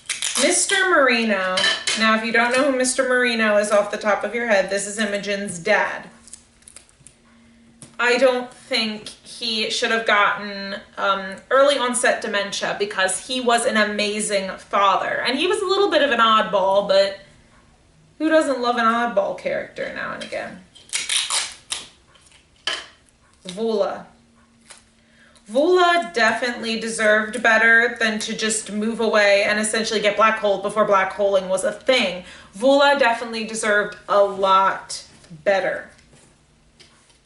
Mr. Marino. Now, if you don't know who Mr. Marino is off the top of your head, this is Imogen's dad. I don't think he should have gotten early onset dementia because he was an amazing father. And he was a little bit of an oddball, but who doesn't love an oddball character now and again? Vula. Vula definitely deserved better than to just move away and essentially get black holed before black holing was a thing. Vula definitely deserved a lot better.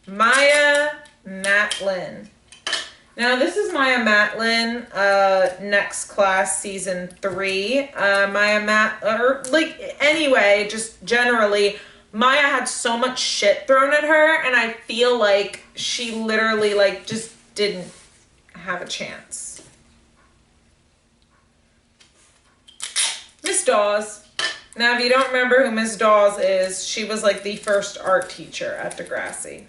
Maya Matlin. Now this is Maya Matlin, Next Class season 3. Anyway, just generally, Maya had so much shit thrown at her, and I feel like she literally just didn't have a chance. Miss Dawes. Now, if you don't remember who Miss Dawes is, she was like the first art teacher at Degrassi.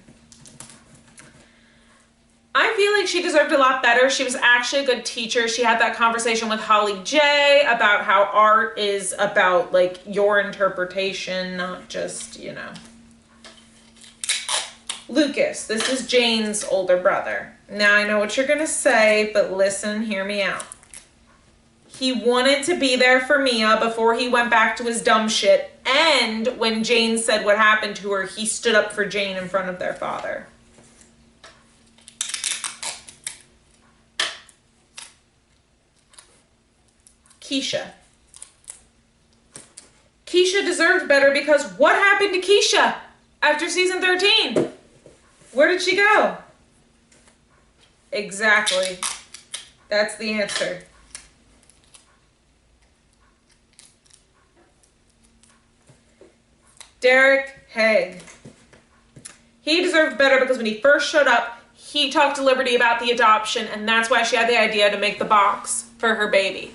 I feel like she deserved a lot better. She was actually a good teacher. She had that conversation with Holly J about how art is about like your interpretation, not just, you know. Lucas, this is Jane's older brother. Now I know what you're gonna say, but listen, hear me out. He wanted to be there for Mia before he went back to his dumb shit, and when Jane said what happened to her, he stood up for Jane in front of their father. Keisha. Keisha deserved better because what happened to Keisha after season 13? Where did she go? Exactly. That's the answer. Derek Haig. He deserved better because when he first showed up, he talked to Liberty about the adoption, and that's why she had the idea to make the box for her baby.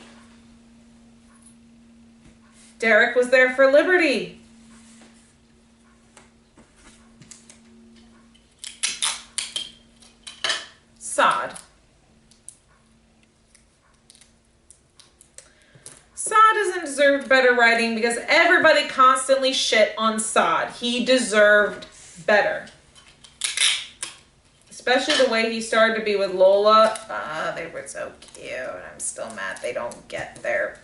Derek was there for Liberty. Sod. Sod doesn't deserve better writing because everybody constantly shit on Sod. He deserved better. Especially the way he started to be with Lola. They were so cute. I'm still mad they don't get there.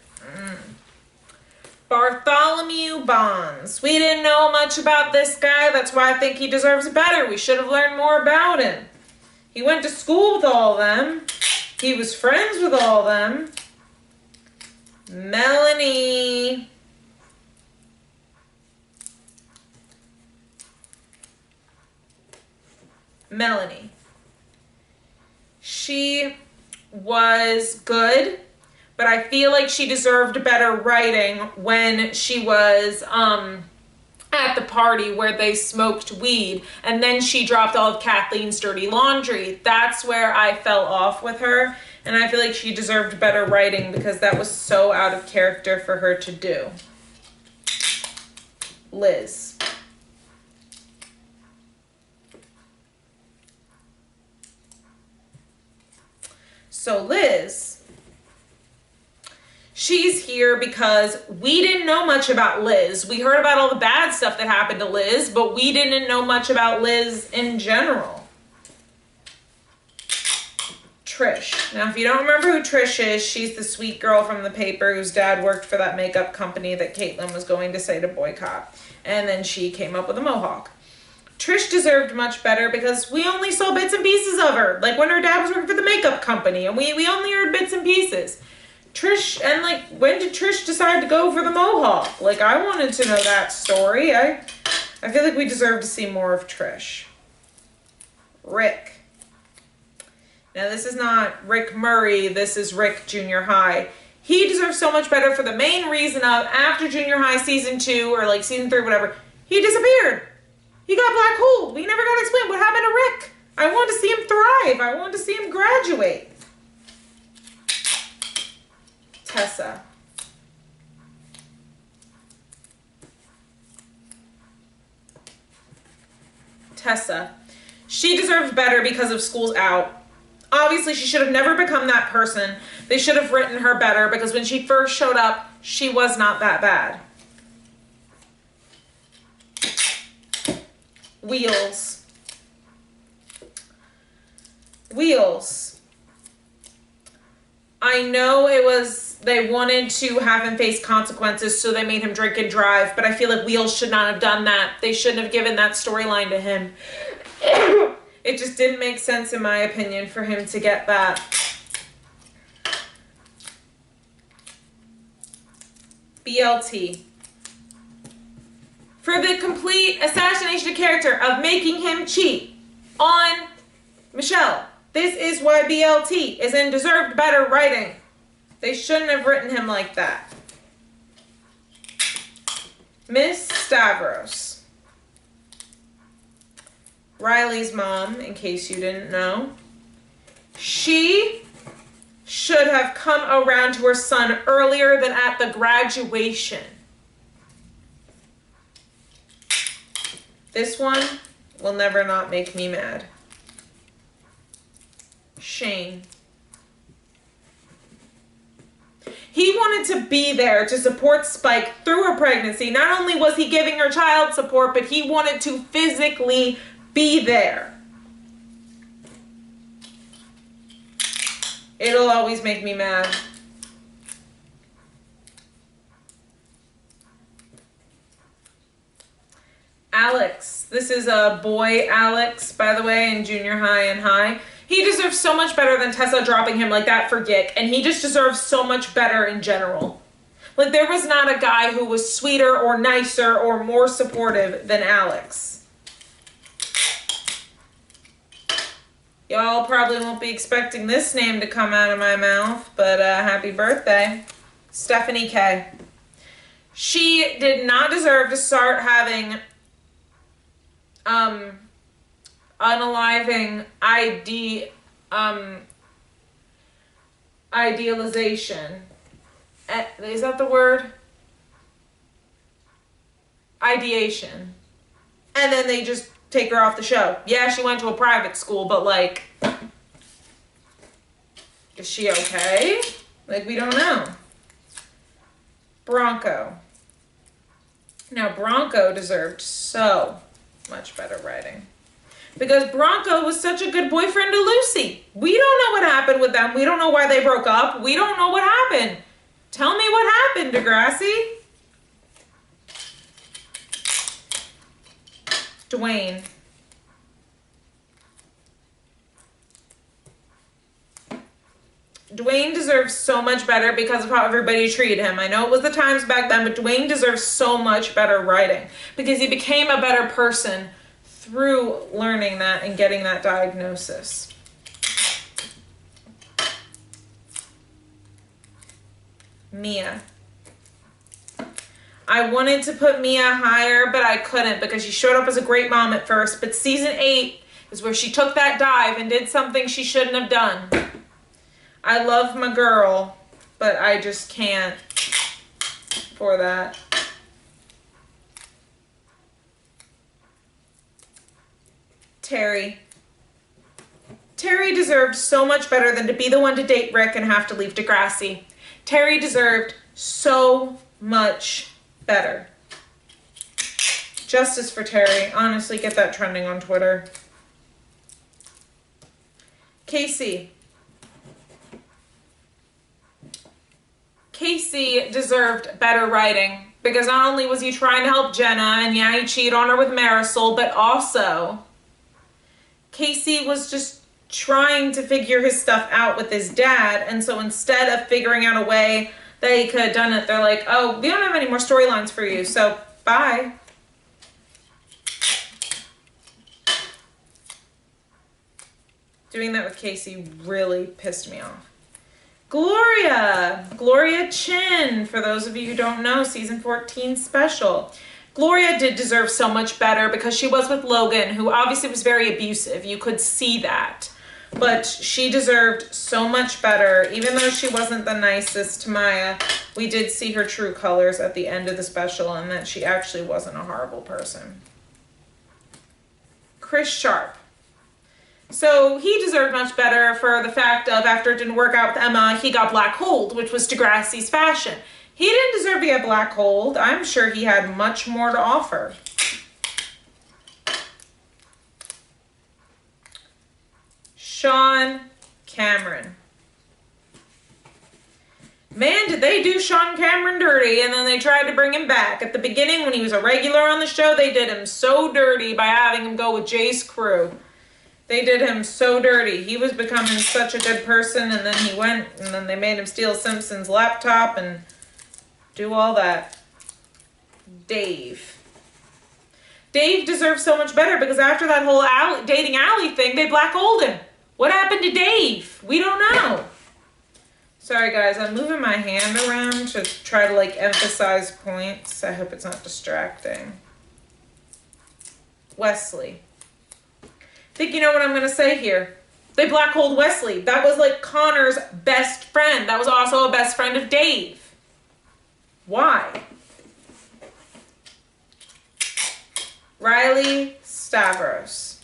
Bartholomew Bonds. We didn't know much about this guy. That's why I think he deserves better. We should have learned more about him. He went to school with all of them. He was friends with all of them. Melanie. Melanie. She was good, but I feel like she deserved better writing when she was at the party where they smoked weed, and then she dropped all of Kathleen's dirty laundry. That's where I fell off with her, and I feel like she deserved better writing because that was so out of character for her to do. Liz. So Liz, she's here because we didn't know much about Liz. We heard about all the bad stuff that happened to Liz, but we didn't know much about Liz in general. Trish. Now, if you don't remember who Trish is, she's the sweet girl from the paper whose dad worked for that makeup company that Caitlyn was going to say to boycott. And then she came up with a mohawk. Trish deserved much better because we only saw bits and pieces of her. Like when her dad was working for the makeup company and we only heard bits and pieces. Trish, and like, when did Trish decide to go for the mohawk? Like, I wanted to know that story. I feel like we deserve to see more of Trish. Rick. Now this is not Rick Murray, this is Rick Junior High. He deserves so much better for the main reason of after Junior High season 2 or like season 3, whatever, he disappeared. He got black holed. We never got to explain what happened to Rick. I wanted to see him thrive. I wanted to see him graduate. Tessa. Tessa. She deserves better because of school's out. Obviously, she should have never become that person. They should have written her better because when she first showed up, she was not that bad. Wheels. Wheels. I know it was, they wanted to have him face consequences, so they made him drink and drive, but I feel like Wheels should not have done that. They shouldn't have given that storyline to him. It just didn't make sense, in my opinion, for him to get that. BLT. For the complete assassination of character of making him cheat on Michelle. This is why BLT is in deserved better writing. They shouldn't have written him like that. Miss Stavros. Riley's mom, in case you didn't know. She should have come around to her son earlier than at the graduation. This one will never not make me mad. Shane. He wanted to be there to support Spike through her pregnancy. Not only was he giving her child support, but he wanted to physically be there. It'll always make me mad. Alex. This is a boy Alex, by the way, in junior high and high. He deserves so much better than Tessa dropping him like that for Gick, and he just deserves so much better in general. Like, there was not a guy who was sweeter or nicer or more supportive than Alex. Y'all probably won't be expecting this name to come out of my mouth, but happy birthday. Stephanie K. She did not deserve to start having unaliving idealization. Is that the word? Ideation. And then they just take her off the show. Yeah, she went to a private school, but like, is she okay? Like, we don't know. Bronco. Now, Bronco deserved so much better writing. Because Bronco was such a good boyfriend to Lucy. We don't know what happened with them. We don't know why they broke up. We don't know what happened. Tell me what happened, Degrassi. Dwayne. Dwayne deserves so much better because of how everybody treated him. I know it was the times back then, but Dwayne deserves so much better writing because he became a better person through learning that and getting that diagnosis. Mia. I wanted to put Mia higher, but I couldn't because she showed up as a great mom at first. But season 8 is where she took that dive and did something she shouldn't have done. I love my girl, but I just can't for that. Terry. Terry deserved so much better than to be the one to date Rick and have to leave Degrassi. Terry deserved so much better. Justice for Terry. Honestly, get that trending on Twitter. Casey. Casey deserved better writing because not only was he trying to help Jenna and yeah, he cheated on her with Marisol, but also Casey was just trying to figure his stuff out with his dad, and so instead of figuring out a way that he could have done it, they're like, oh, we don't have any more storylines for you, so bye. Doing that with Casey really pissed me off. Gloria Chin, for those of you who don't know, season 14 special. Gloria did deserve so much better because she was with Logan, who obviously was very abusive. You could see that. But she deserved so much better. Even though she wasn't the nicest to Maya, we did see her true colors at the end of the special and that she actually wasn't a horrible person. Chris Sharp. So he deserved much better for the fact of after it didn't work out with Emma, he got black holed, which was Degrassi's fashion. He didn't deserve to get black holed. I'm sure he had much more to offer. Sean Cameron. Man, did they do Sean Cameron dirty, and then they tried to bring him back. At the beginning, when he was a regular on the show, they did him so dirty by having him go with Jay's crew. They did him so dirty. He was becoming such a good person, and then he went, and then they made him steal Simpson's laptop and do all that. Dave. Dave deserves so much better because after that whole dating Allie thing, they black-holed him. What happened to Dave? We don't know. Sorry guys, I'm moving my hand around to try to like emphasize points. I hope it's not distracting. Wesley. I think you know what I'm going to say here. They black-holed Wesley. That was like Connor's best friend. That was also a best friend of Dave. Why? Riley Stavros.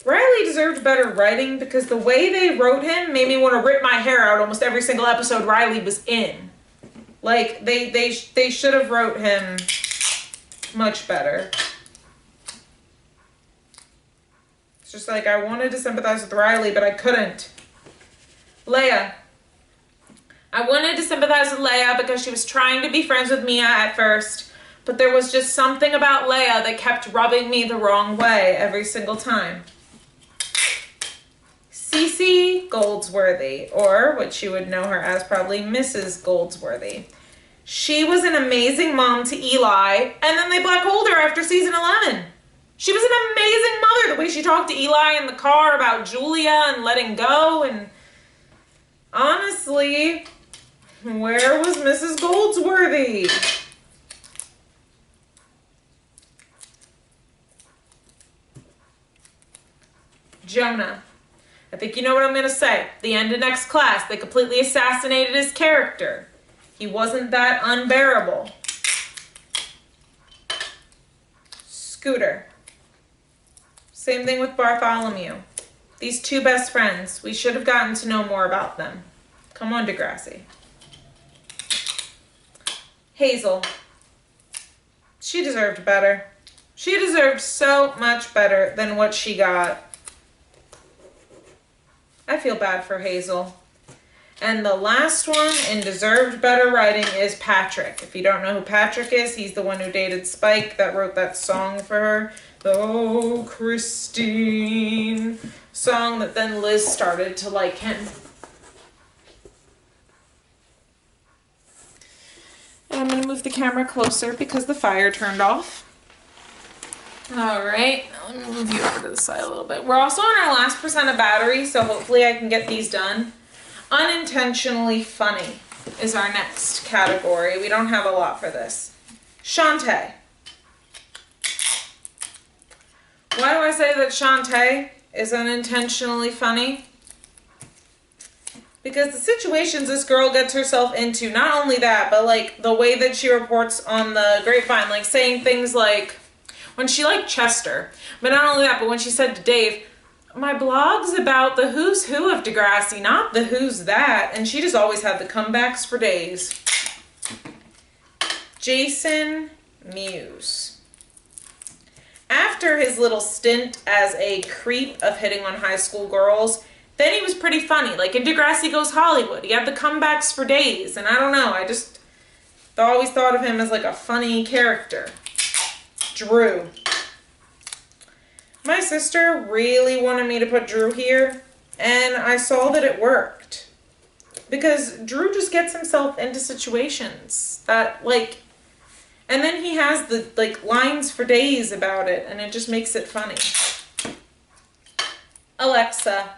Riley deserved better writing because the way they wrote him made me want to rip my hair out almost every single episode Riley was in. Like, they should have wrote him much better. It's just like I wanted to sympathize with Riley, but I couldn't. Leia. I wanted to sympathize with Leia because she was trying to be friends with Mia at first, but there was just something about Leia that kept rubbing me the wrong way every single time. Cece Goldsworthy, or what you would know her as probably Mrs. Goldsworthy. She was an amazing mom to Eli, and then they black-holed her after season 11. She was an amazing mother, the way she talked to Eli in the car about Julia and letting go, and honestly, where was Mrs. Goldsworthy? Jonah. I think you know what I'm going to say. The end of next class, they completely assassinated his character. He wasn't that unbearable. Scooter. Same thing with Bartholomew. These two best friends, we should have gotten to know more about them. Come on, Degrassi. Hazel. She deserved better. She deserved so much better than what she got. I feel bad for Hazel. And the last one in deserved better writing is Patrick. If you don't know who Patrick is, he's the one who dated Spike that wrote that song for her. Oh, Christine. Song that then Liz started to like him. And I'm going to move the camera closer because the fire turned off. All right, let me move you over to the side a little bit. We're also on our last percent of battery, so hopefully I can get these done. Unintentionally funny is our next category. We don't have a lot for this. Shantae. Why do I say that Shantae is unintentionally funny? Because the situations this girl gets herself into, not only that, but like the way that she reports on the grapevine, like saying things like, when she liked Chester, but not only that, but when she said to Dave, my blog's about the who's who of Degrassi, not the who's that, and she just always had the comebacks for days. Jason Mewes. After his little stint as a creep of hitting on high school girls, then he was pretty funny. Like in Degrassi Goes Hollywood, he had the comebacks for days, and I don't know, I just always thought of him as like a funny character. Drew. My sister really wanted me to put Drew here, and I saw that it worked. Because Drew just gets himself into situations that, like, and then he has the, like, lines for days about it, and it just makes it funny. Alexa.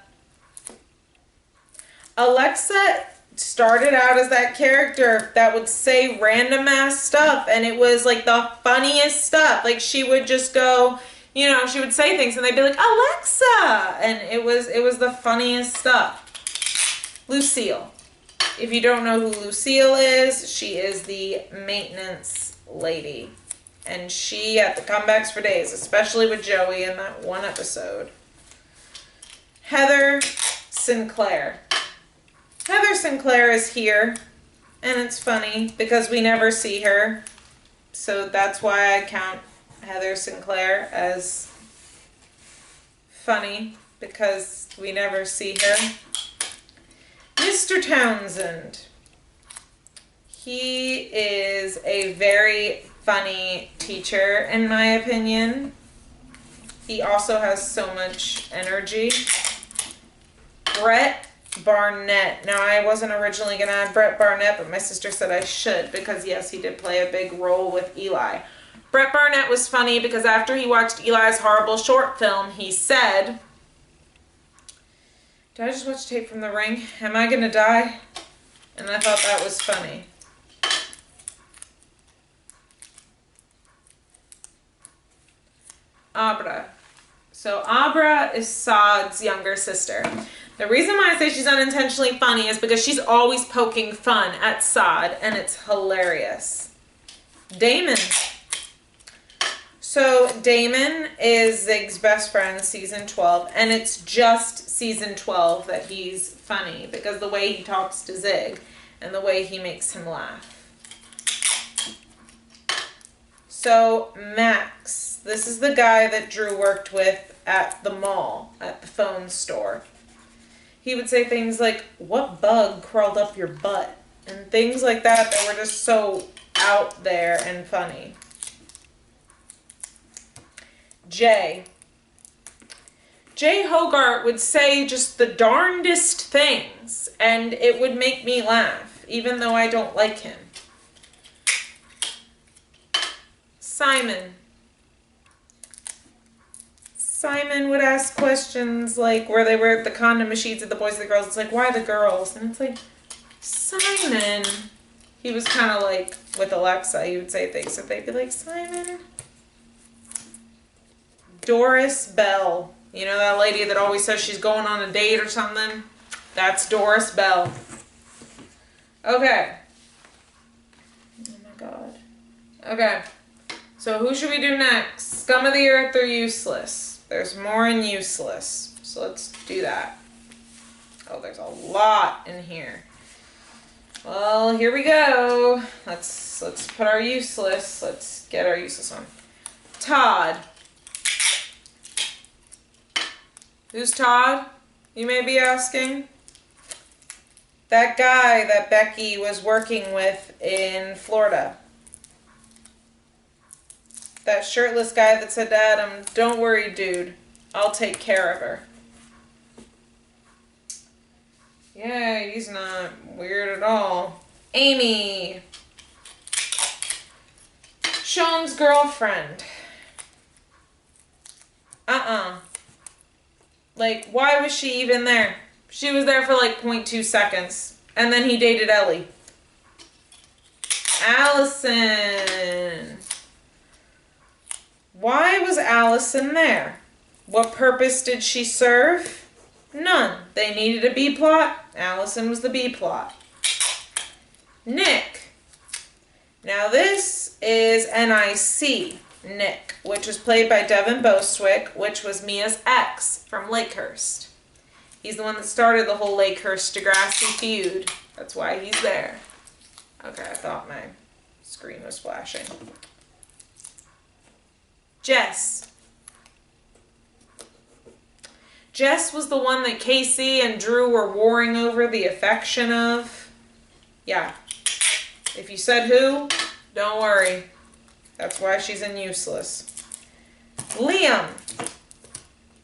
Alexa started out as that character that would say random ass stuff, and it was like the funniest stuff. Like she would just go, you know, she would say things and they'd be like, Alexa, and it was the funniest stuff. Lucille. If you don't know who Lucille is, she is the maintenance lady. And she had the comebacks for days, especially with Joey in that one episode. Heather Sinclair. Heather Sinclair is here, and it's funny because we never see her. So that's why I count Heather Sinclair as funny, because we never see her. Mr. Townsend. He is a very funny teacher, in my opinion. He also has so much energy. Brett Barnett. Now, I wasn't originally going to add Brett Barnett, but my sister said I should because, yes, he did play a big role with Eli. Brett Barnett was funny because after he watched Eli's horrible short film, he said, did I just watch tape from The Ring? Am I going to die? And I thought that was funny. Abra. So Abra is Saad's younger sister. The reason why I say she's unintentionally funny is because she's always poking fun at Saad, and it's hilarious. Damon. So Damon is Zig's best friend, season 12, and it's just season 12 that he's funny because the way he talks to Zig and the way he makes him laugh. So Max, this is the guy that Drew worked with at the mall, at the phone store. He would say things like, what bug crawled up your butt? And things like that that were just so out there and funny. Jay Hogarth would say just the darndest things, and it would make me laugh, even though I don't like him. Simon would ask questions like where they were at the condom machines at the boys and the girls. It's like, why the girls? And it's like, Simon. He was kind of like with Alexa. He would say things that they'd be like, Simon. Doris Bell. You know that lady that always says she's going on a date or something? That's Doris Bell. Okay. Oh my God. Okay. So who should we do next? Scum of the Earth or Useless? There's more in Useless. So let's do that. Oh, there's a lot in here. Well, here we go. Let's put our Useless. Let's get our Useless on. Todd. Who's Todd? You may be asking. That guy that Becky was working with in Florida. That shirtless guy that said to Adam, don't worry, dude. I'll take care of her. Yeah, he's not weird at all. Amy. Sean's girlfriend. Like, why was she even there? She was there for like 0.2 seconds. And then he dated Ellie. Allison. Why was Allison there? What purpose did she serve? None. They needed a B-plot. Allison was the B-plot. Nick. Now this is NIC, Nick, which was played by Devin Bostwick, which was Mia's ex from Lakehurst. He's the one that started the whole Lakehurst-Degrassi feud. That's why he's there. Okay, I thought my screen was flashing. Jess. Jess was the one that Casey and Drew were warring over the affection of. Yeah. If you said who, don't worry. That's why she's in Useless. Liam.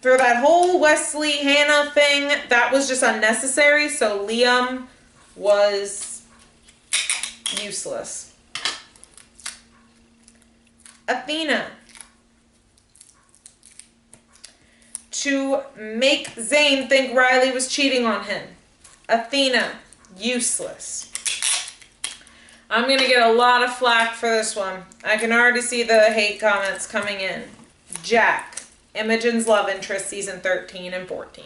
For that whole Wesley Hannah thing, that was just unnecessary, so Liam was useless. Athena. to make Zane think Riley was cheating on him. Athena, useless. I'm going to get a lot of flack for this one. I can already see the hate comments coming in. Jack, Imogen's love interest, season 13 and 14.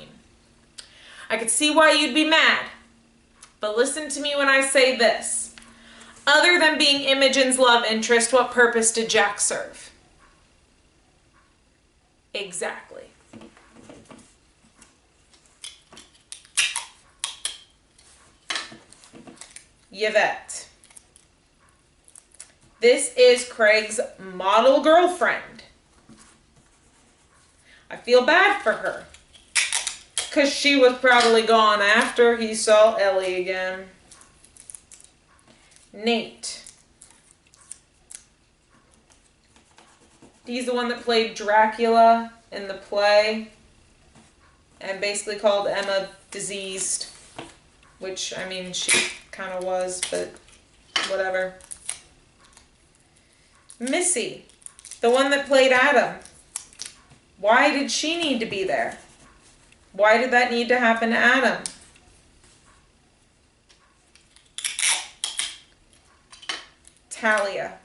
I could see why you'd be mad, but listen to me when I say this. Other than being Imogen's love interest, what purpose did Jack serve? Exactly. Yvette. This is Craig's model girlfriend. I feel bad for her, because she was probably gone after he saw Ellie again. Nate. He's the one that played Dracula in the play and basically called Emma diseased, which, I mean, she kind of was, but whatever. Missy, the one that played Adam. Why did she need to be there? Why did that need to happen to Adam? Talia.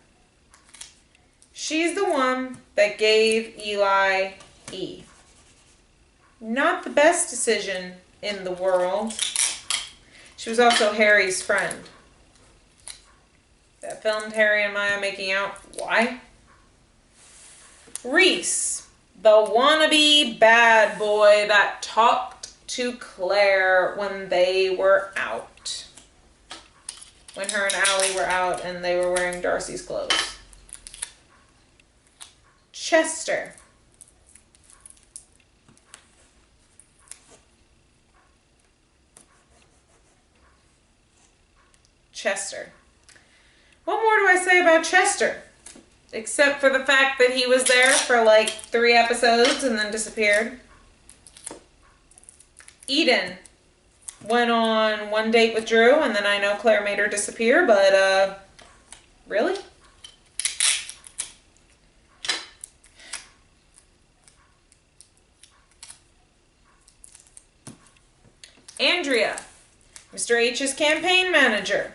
She's the one that gave Eli E. Not the best decision in the world. She was also Harry's friend. That filmed Harry and Maya making out. Why? Reese, the wannabe bad boy that talked to Claire when they were out. When her and Allie were out and they were wearing Darcy's clothes. Chester. Chester. What more do I say about Chester? Except for the fact that he was there for like 3 episodes and then disappeared. Eden went on one date with Drew, and then I know Claire made her disappear, but really? Andrea, Mr. H's campaign manager.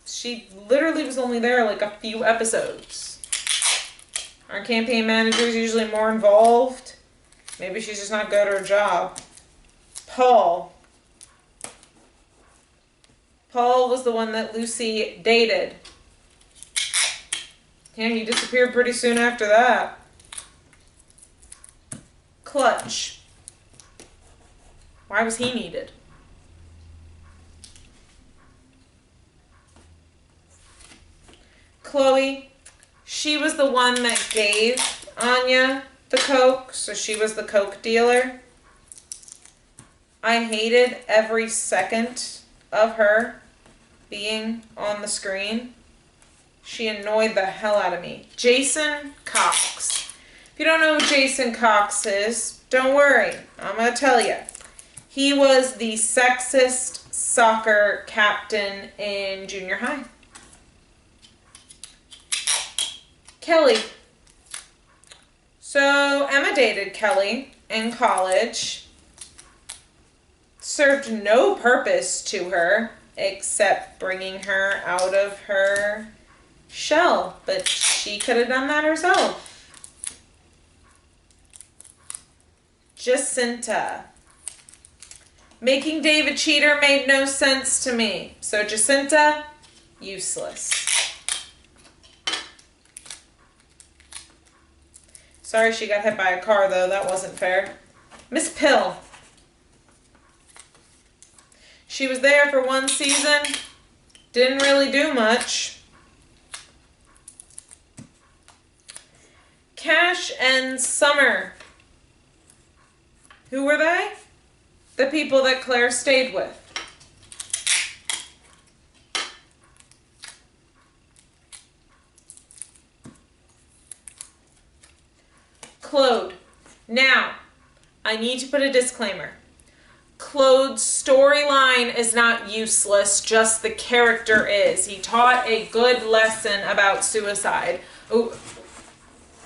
She literally was only there like a few episodes. Our campaign manager is usually more involved. Maybe she's just not good at her job. Paul. Paul was the one that Lucy dated. Yeah, he disappeared pretty soon after that. Clutch. Why was he needed? Chloe, she was the one that gave Anya the coke, so she was the coke dealer. I hated every second of her being on the screen. She annoyed the hell out of me. Jason Cox. If you don't know who Jason Cox is, don't worry. I'm going to tell you. He was the sexist soccer captain in junior high. Kelly. So Emma dated Kelly in college. Served no purpose to her except bringing her out of her shell, but she could have done that herself. Jacinta. Making Dave a cheater made no sense to me. So Jacinta, useless. Sorry she got hit by a car though, that wasn't fair. Miss Pill. She was there for 1 season, didn't really do much. Cash and Summer. Who were they? The people that Claire stayed with. Claude. Now, I need to put a disclaimer. Claude's storyline is not useless, just the character is. He taught a good lesson about suicide. Oh,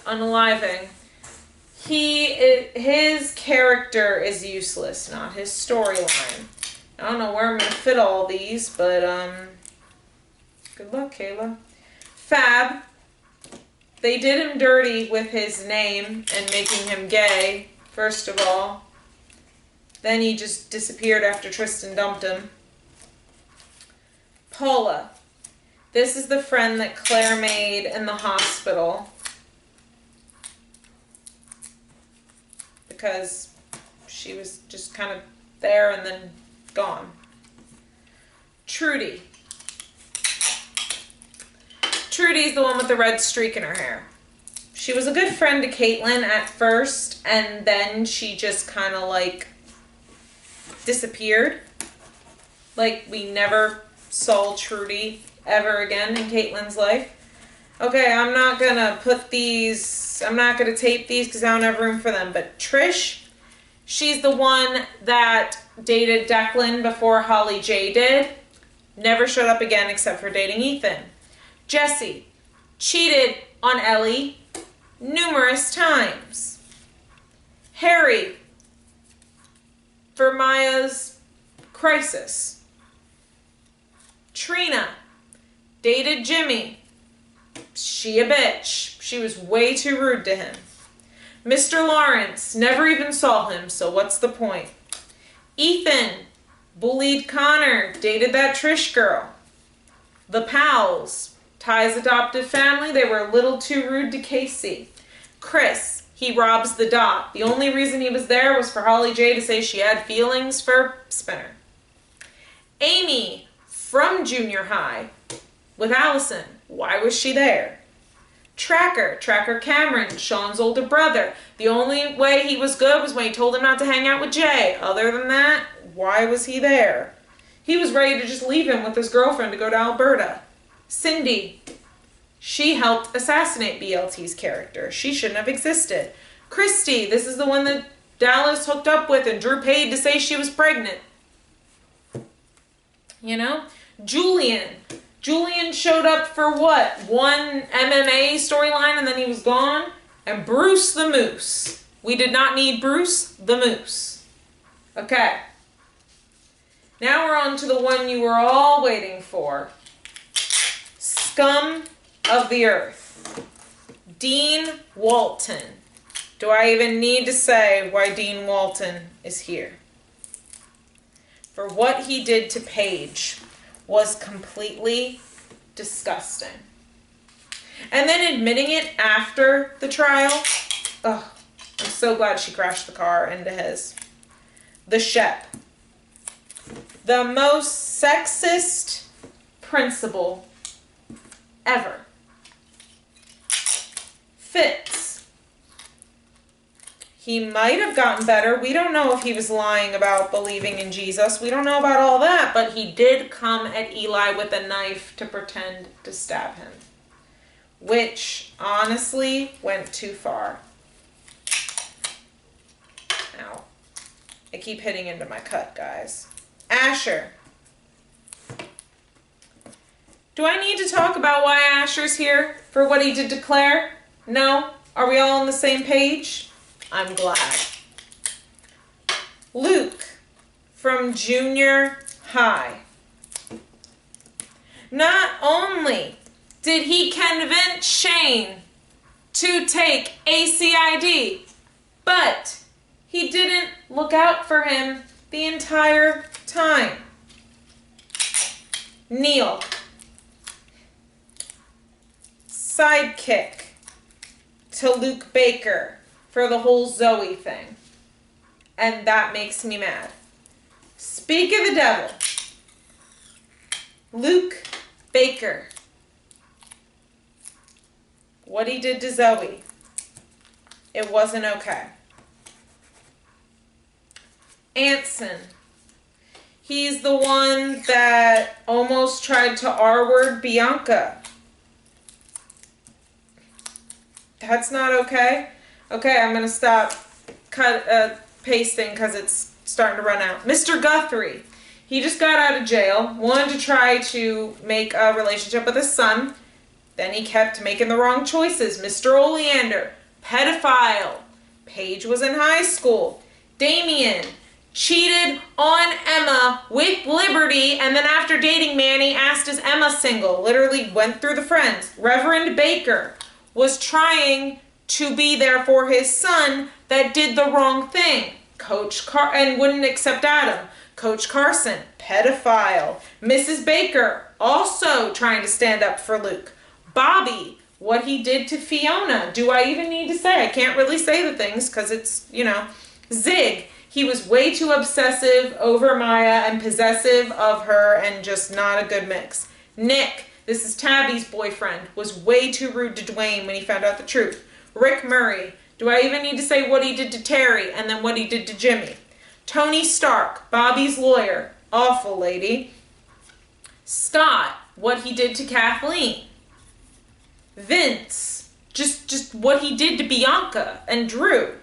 unaliving. his character is useless, not his storyline. I don't know where I'm going to fit all these, but good luck, Kayla. Fab. They did him dirty with his name and making him gay, first of all. Then he just disappeared after Tristan dumped him. Paula. This is the friend that Claire made in the hospital. Because she was just kind of there and then gone. Trudy. Trudy's the one with the red streak in her hair. She was a good friend to Caitlin at first, and then she just kind of like disappeared. Like we never saw Trudy ever again in Caitlin's life. Okay, I'm not gonna put these, I'm not gonna tape these because I don't have room for them, but Trish, she's the one that dated Declan before Holly J did. Never showed up again except for dating Ethan. Jessie cheated on Ellie numerous times. Harry for Maya's crisis. Trina dated Jimmy. She a bitch. She was way too rude to him. Mr. Lawrence never even saw him, so what's the point? Ethan bullied Connor, dated that Trish girl. The Powells, Ty's adoptive family, they were a little too rude to Casey. Chris, he robs the dot. The only reason he was there was for Holly J to say she had feelings for Spinner. Amy, from junior high, with Allison. Why was she there? Tracker Cameron, Sean's older brother. The only way he was good was when he told him not to hang out with Jay. Other than that, why was he there? He was ready to just leave him with his girlfriend to go to Alberta. Cindy, she helped assassinate BLT's character. She shouldn't have existed. Christy, this is the one that Dallas hooked up with and Drew paid to say she was pregnant. You know? Julian showed up for what? One MMA storyline and then he was gone? And Bruce the Moose. We did not need Bruce the Moose. Okay. Now we're on to the one you were all waiting for. Scum of the Earth. Dean Walton. Do I even need to say why Dean Walton is here? For what he did to Paige was completely disgusting. And then admitting it after the trial. Oh, I'm so glad she crashed the car into his. The Shep. The most sexist principal ever. Fitz. He might have gotten better. We don't know if he was lying about believing in Jesus. We don't know about all that, but he did come at Eli with a knife to pretend to stab him. Which, honestly, went too far. Ow. I keep hitting into my cut, guys. Asher. Do I need to talk about why Asher's here? For what he did to Claire? No? Are we all on the same page? I'm glad. Luke from junior high. Not only did he convince Shane to take ACID, but he didn't look out for him the entire time. Neil. Sidekick to Luke Baker for the whole Zoe thing. And that makes me mad. Speak of the devil. Luke Baker. What he did to Zoe. It wasn't okay. Anson. He's the one that almost tried to R-word Bianca. That's not okay. Okay, I'm going to stop pasting because it's starting to run out. Mr. Guthrie. He just got out of jail, wanted to try to make a relationship with his son. Then he kept making the wrong choices. Mr. Oleander, pedophile, Paige was in high school. Damien cheated on Emma with Liberty, and then after dating Manny, asked is Emma single? Literally went through the friends. Reverend Baker was trying to be there for his son that did the wrong thing. And wouldn't accept Adam. Coach Carson, pedophile. Mrs. Baker, also trying to stand up for Luke. Bobby, what he did to Fiona. Do I even need to say? I can't really say the things because it's, you know. Zig, he was way too obsessive over Maya and possessive of her and just not a good mix. Nick, this is Tabby's boyfriend, was way too rude to Dwayne when he found out the truth. Rick Murray, do I even need to say what he did to Terry and then what he did to Jimmy? Tony Stark, Bobby's lawyer, awful lady. Scott, what he did to Kathleen. Vince, just what he did to Bianca and Drew.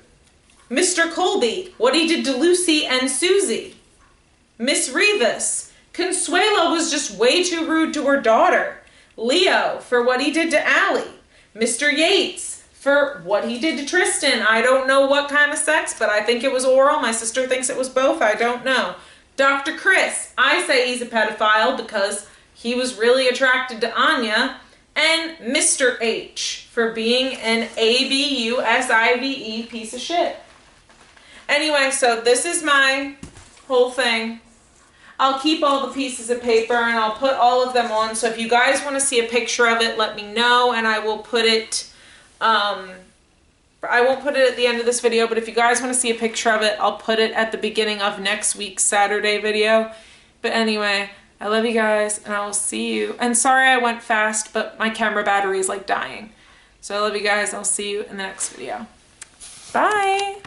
Mr. Colby, what he did to Lucy and Susie. Miss Rivas, Consuelo was just way too rude to her daughter. Leo, for what he did to Allie. Mr. Yates, for what he did to Tristan. I don't know what kind of sex, but I think it was oral. My sister thinks it was both. I don't know. Dr. Chris, I say he's a pedophile because he was really attracted to Anya. And Mr. H, for being an ABUSIVE piece of shit. Anyway, so this is my whole thing. I'll keep all the pieces of paper and I'll put all of them on. So if you guys want to see a picture of it, let me know and I will put it, I won't put it at the end of this video, but if you guys want to see a picture of it, I'll put it at the beginning of next week's Saturday video. But anyway, I love you guys and I will see you. And sorry I went fast, but my camera battery is like dying. So I love you guys. I'll see you in the next video. Bye.